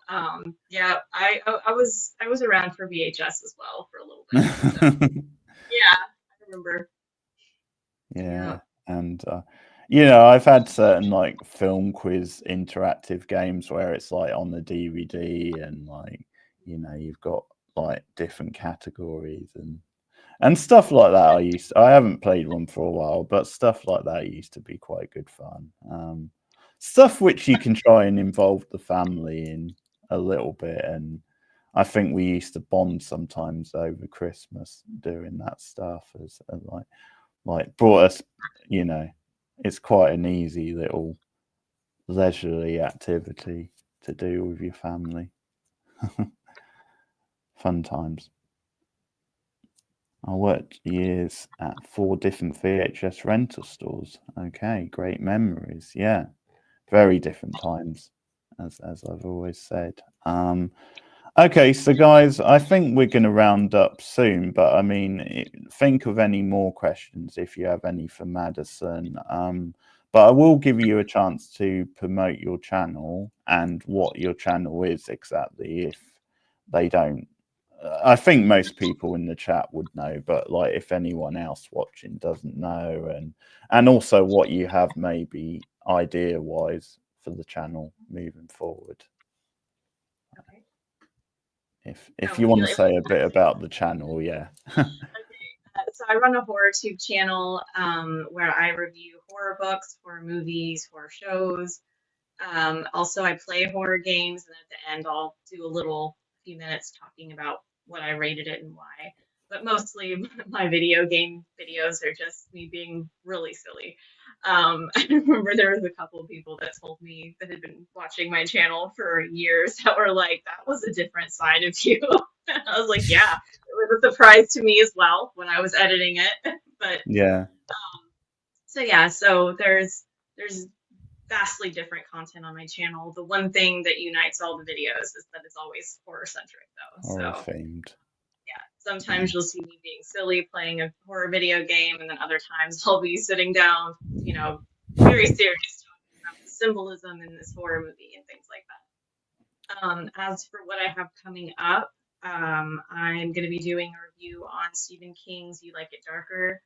Yeah, I was around for VHS as well for a little bit. So Yeah. yeah, I remember. Yeah. Yeah, and you know, I've had certain like film quiz interactive games where it's like on the DVD, and like you know, you've got like different categories and stuff like that. I haven't played one for a while, but stuff like that used to be quite good fun. Stuff which you can try and involve the family in a little bit, and I think we used to bond sometimes over Christmas doing that stuff as like brought us, you know, it's quite an easy little leisurely activity to do with your family. Fun times. I worked years at 4 different VHS rental stores. Okay, great memories. Yeah, very different times, as I've always said. Okay, so guys, I think we're going to round up soon, but I mean, think of any more questions if you have any for Madison. But I will give you a chance to promote your channel and what your channel is exactly if they don't. I think most people in the chat would know, but like if anyone else watching doesn't know, and also what you have maybe idea wise for the channel moving forward. Okay. If Oh, you would want you to like? say a bit about the channel, yeah. Okay. So I run a horror tube channel where I review horror books, horror movies, horror shows. Also, I play horror games, and at the end, I'll do a little few minutes talking about what I rated it and why. But mostly, my video game videos are just me being really silly. I remember there was a couple of people that told me that had been watching my channel for years that were like, "That was a different side of you." I was like, "Yeah, it was a surprise to me as well when I was editing it." But Yeah. so yeah, so there's vastly different content on my channel. The one thing that unites all the videos is that it's always horror centric though. Horror So themed. yeah, Yeah. sometimes you'll see me being silly playing a horror video game, and then other times I'll be sitting down, very serious talking about the symbolism in this horror movie and things like that. As for what I have coming up, I'm going to be doing a review on Stephen King's You Like It Darker.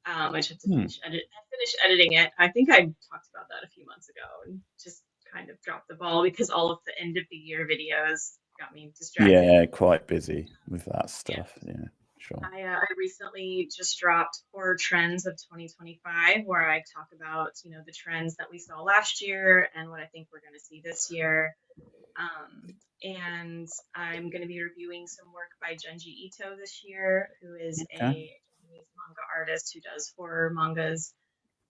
I just have to Hmm. finish editing it. I think I talked about that a few months ago and just kind of dropped the ball because all of the end of the year videos got me distracted. Yeah, quite busy with that Yeah. stuff. Yeah, sure. I recently just dropped Horror Trends of 2025, where I talk about, the trends that we saw last year and what I think we're going to see this year. And I'm going to be reviewing some work by Junji Ito this year, who is Okay. a Japanese manga artist who does horror mangas.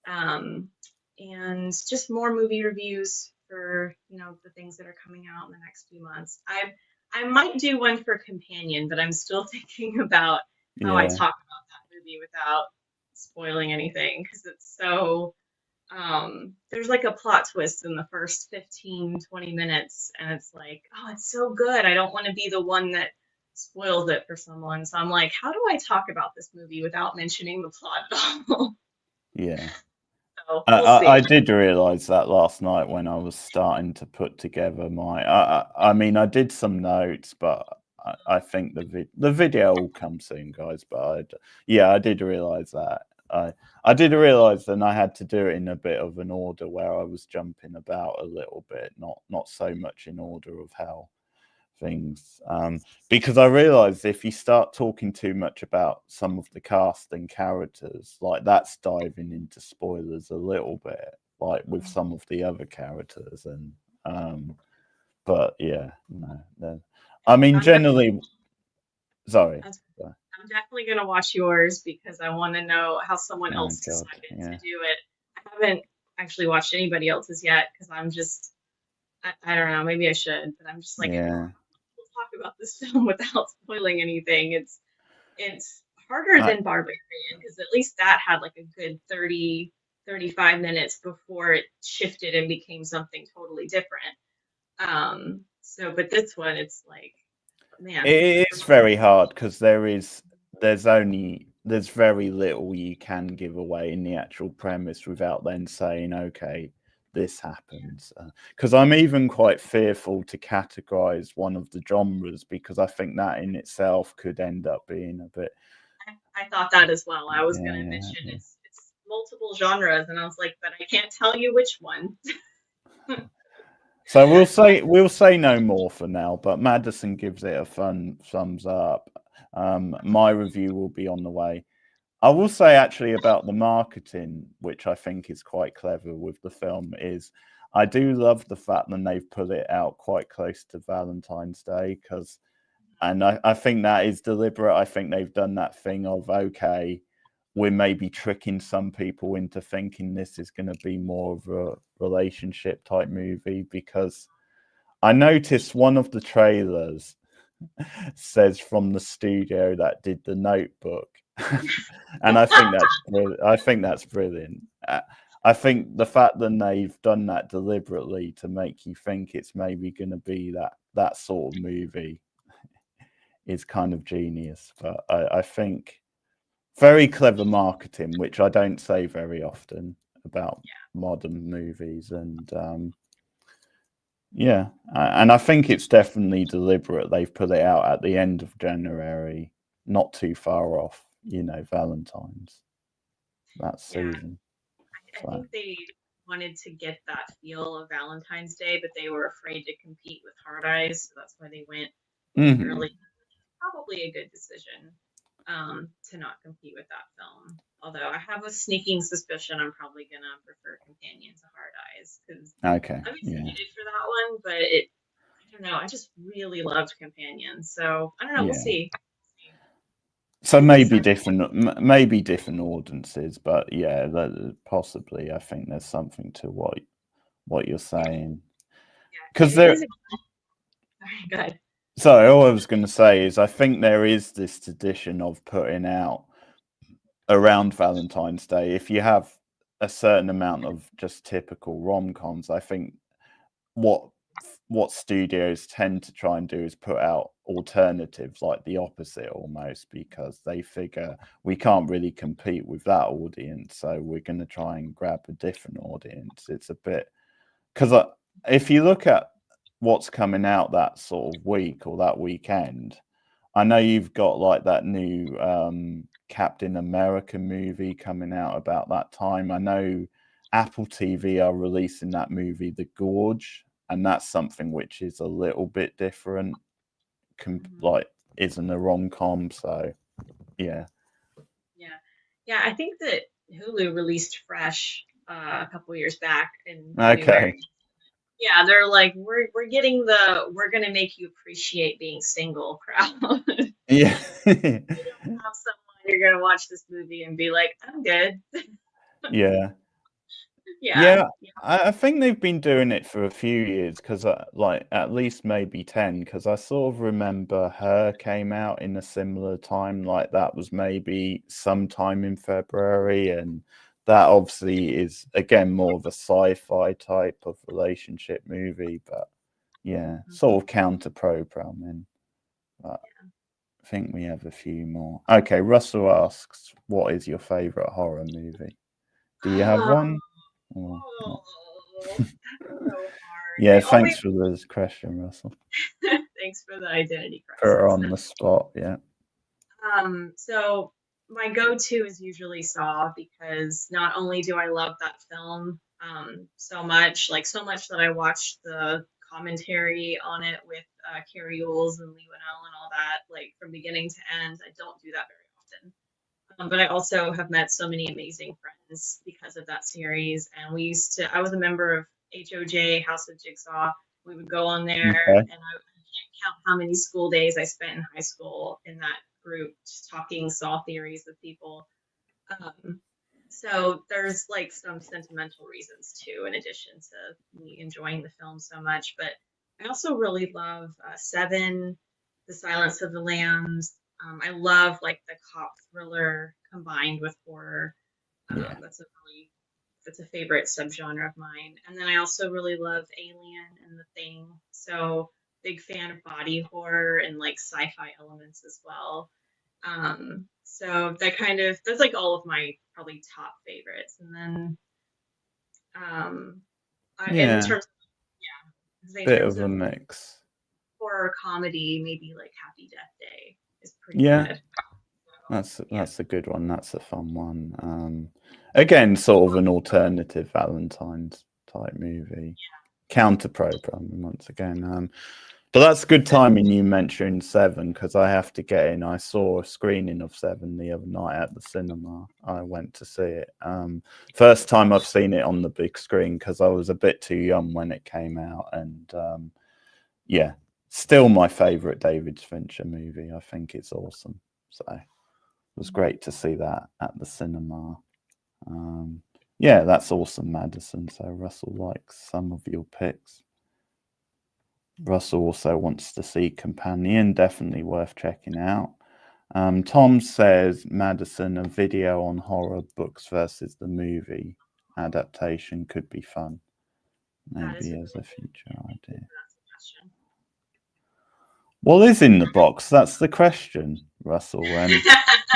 Um, and just more movie reviews for, the things that are coming out in the next few months. I might do one for Companion, but I'm still thinking about how I Yeah. talk about that movie without spoiling anything because it's so there's like a plot twist in the first 15-20 minutes, and it's like, oh, it's so good, I don't want to be the one that spoils it for someone, so I'm like, how do I talk about this movie without mentioning the plot at all? Yeah. So we'll see. I did realize that last night when I was starting to put together my. I mean, I did some notes, but I think the video will come soon, guys. But yeah, I did realize that. I did realize then I had to do it in a bit of an order where I was jumping about a little bit, not so much in order of how things, because I realized if you start talking too much about some of the cast and characters, like that's diving into spoilers a little bit, like with some of the other characters. And but yeah, no. I mean, I'm, def- generally, sorry. I'm definitely going to watch yours because I want to know how someone Oh else God, decided to yeah, do it. I haven't actually watched anybody else's yet because I'm just, I don't know, maybe I should, but I'm just like, I don't yeah. want to talk about this film without spoiling anything. It's harder I, than Barbarian because at least that had like a good 35 minutes before it shifted and became something totally different. So, but this one, it's like, man, It is very hard because there's very little you can give away in the actual premise without then saying, okay, this happens. Because I'm even quite fearful to categorize one of the genres because I think that in itself could end up being a bit. I thought that as well. I was gonna Yeah. mention it's multiple genres, and I was like, but I can't tell you which one. So we'll say no more for now, but Madison gives it a fun thumbs up. My review will be on the way. I will say actually about the marketing, which I think is quite clever with the film, is I do love the fact that they've put it out quite close to Valentine's Day and I think that is deliberate. I think they've done that thing of, okay, we're maybe tricking some people into thinking this is going to be more of a relationship type movie because I noticed one of the trailers says from the studio that did The Notebook, and I think that's brilliant. I think the fact that they've done that deliberately to make you think it's maybe going to be that sort of movie is kind of genius. But I think very clever marketing, which I don't say very often about modern movies, and yeah, and I think it's definitely deliberate. They've put it out at the end of January, not too far off, Valentine's that Yeah, season. I So, think they wanted to get that feel of Valentine's Day, but they were afraid to compete with Hard Eyes, so that's why they went really mhm. early. Probably a good decision to not compete with that film. Although I have a sneaking suspicion I'm probably gonna prefer Companion to Hard Eyes because Okay, I'm yeah, excited for that one, but I don't know, I just really loved Companion. So I don't know, we'll yeah. see. So Maybe December. maybe different audiences, but yeah, possibly. I think there's something to what you're saying Yeah, because it is. there. Sorry, good. So all I was going to say is I think there is this tradition of putting out around Valentine's Day. If you have a certain amount of just typical rom-coms, I think what what studios tend to try and do is put out alternatives like the opposite almost because they figure we can't really compete with that audience, so we're going to try and grab a different audience. It's a bit because if you look at what's coming out that sort of week or that weekend, I know you've got like that new Captain America movie coming out about that time. I know Apple TV are releasing that movie, The Gorge, and that's something which is a little bit different, Mhm. like isn't a rom-com. So yeah, Yeah, yeah. I think that Hulu released Fresh a couple years back in January. okay, Yeah, they're like, we're getting the we're gonna make you appreciate being single crowd. yeah. Have someone you're gonna watch this movie and be like, I'm good. Yeah. Yeah, Yeah, yeah. I think they've been doing it for a few years because, like, at least maybe 10. Because I sort of remember Her came out in a similar time, like that was maybe sometime in February, and that obviously is again more of a sci-fi type of relationship movie, but yeah, sort of counter programming. But I think we have a few more. Okay, Russell asks, "What is your favorite horror movie? Do you have Oh, one?" or not? Oh, that's so hard. Yeah, I always thanks for this question, Russell. thanks for the identity Put her crisis. on the spot. Yeah. So my go-to is usually Saw because not only do I love that film so much, like so much that I watched the commentary on it with Carrie Yules and Lee Winnell and all that, like from beginning to end. I don't do that very often. But I also have met so many amazing friends because of that series. And I was a member of HOJ, House of Jigsaw. We would go on there, Okay. and I can't count how many school days I spent in high school in that group just talking Saw theories with people. Um, so there's like some sentimental reasons too, in addition to me enjoying the film so much. But I also really love Seven, The Silence of the Lambs. I love like the cop thriller combined with horror. Yeah. That's a favorite subgenre of mine. And then I also really love Alien and The Thing. So big fan of body horror and like sci-fi elements as well. So that's like all of my probably top favorites. And then um, in Yeah. terms in Bit terms of a of mix. horror comedy, maybe like Happy Death Day is pretty Yeah. good. So, That's a good one. That's a fun one. Again, sort of an alternative Valentine's type movie. Counter programming once again. But that's good timing you mentioned Seven because I have to get in. I saw a screening of Seven the other night at the cinema. I went to see it. First time I've seen it on the big screen because I was a bit too young when it came out. And yeah, still my favorite David Fincher movie. I think it's awesome. So it was great to see that at the cinema. Yeah, that's awesome, Madison. So Russell likes some of your picks. Russell also wants to see Companion, definitely worth checking out. Tom says, Madison, a video on horror books versus the movie adaptation could be fun. Maybe as a future idea. What is in the box? That's the question, Russell. And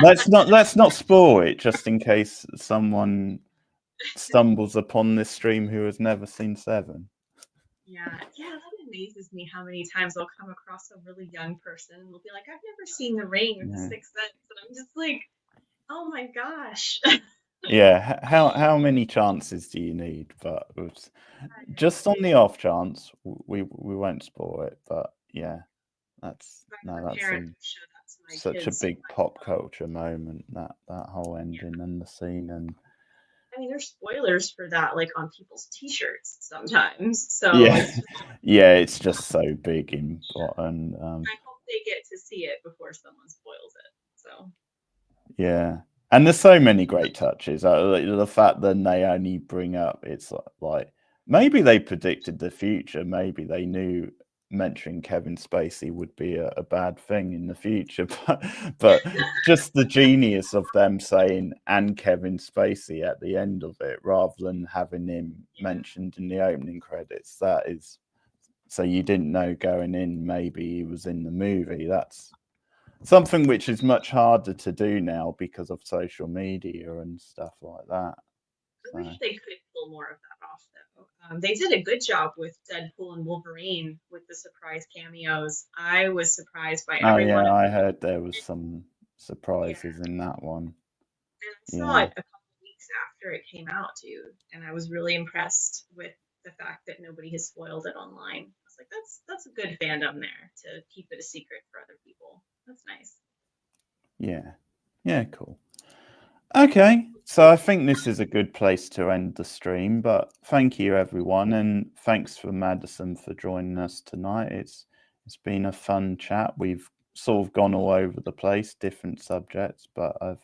let's not spoil it just in case someone stumbles upon this stream who has never seen Seven. Yeah, that amazes me how many times I'll come across a really young person and they'll be like, I've never seen The Ring or The Sixth Sense. And I'm just like, oh my gosh. Yeah, how many chances do you need? But just on the off chance, we won't spoil it. But yeah, that's such a big pop culture moment, that whole ending and the scene. And I mean, there's spoilers for that, like on people's T-shirts sometimes. So it's just so big important. I hope they get to see it before someone spoils it. So yeah, and there's so many great touches. The fact that they only bring up it's like maybe they predicted the future. Maybe they knew mentioning Kevin Spacey would be a bad thing in the future, but just the genius of them saying and Kevin Spacey at the end of it rather than having him mentioned in the opening credits. That is, so you didn't know going in maybe he was in the movie. That's something which is much harder to do now because of social media and stuff like that. I wish they could pull more of that off, though. They did a good job with Deadpool and Wolverine with the surprise cameos. I was surprised by everyone. I heard there was some surprises in that one. And I saw it a couple weeks after it came out, too, and I was really impressed with the fact that nobody has spoiled it online. I was like, that's a good fandom there to keep it a secret for other people. That's nice. Yeah, cool. Okay, so I think this is a good place to end the stream, but thank you everyone, and thanks for Madison for joining us tonight. It's been a fun chat. We've sort of gone all over the place, different subjects, but I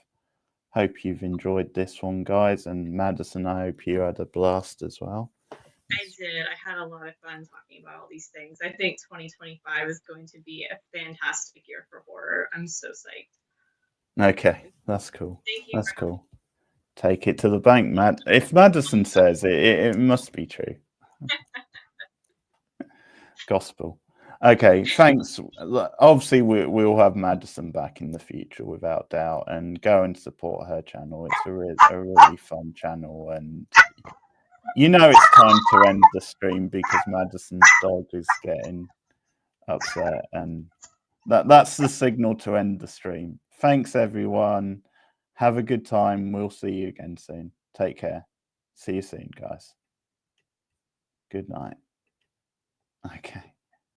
hope you've enjoyed this one, guys. And Madison, I hope you had a blast as well. I did. I had a lot of fun talking about all these things. I think 2025 is going to be a fantastic year for horror. I'm so psyched. Okay, that's cool. Thank you. That's cool. Take it to the bank, Matt. If Madison says it, it must be true. Gospel. Okay, thanks. Obviously, we'll have Madison back in the future without doubt, and go and support her channel. It's a really fun channel, and You know it's time to end the stream because Madison's dog is getting upset, and that's the signal to end the stream. Thanks, everyone. Have a good time. We'll see you again soon. Take care. See you soon, guys. Good night. Okay.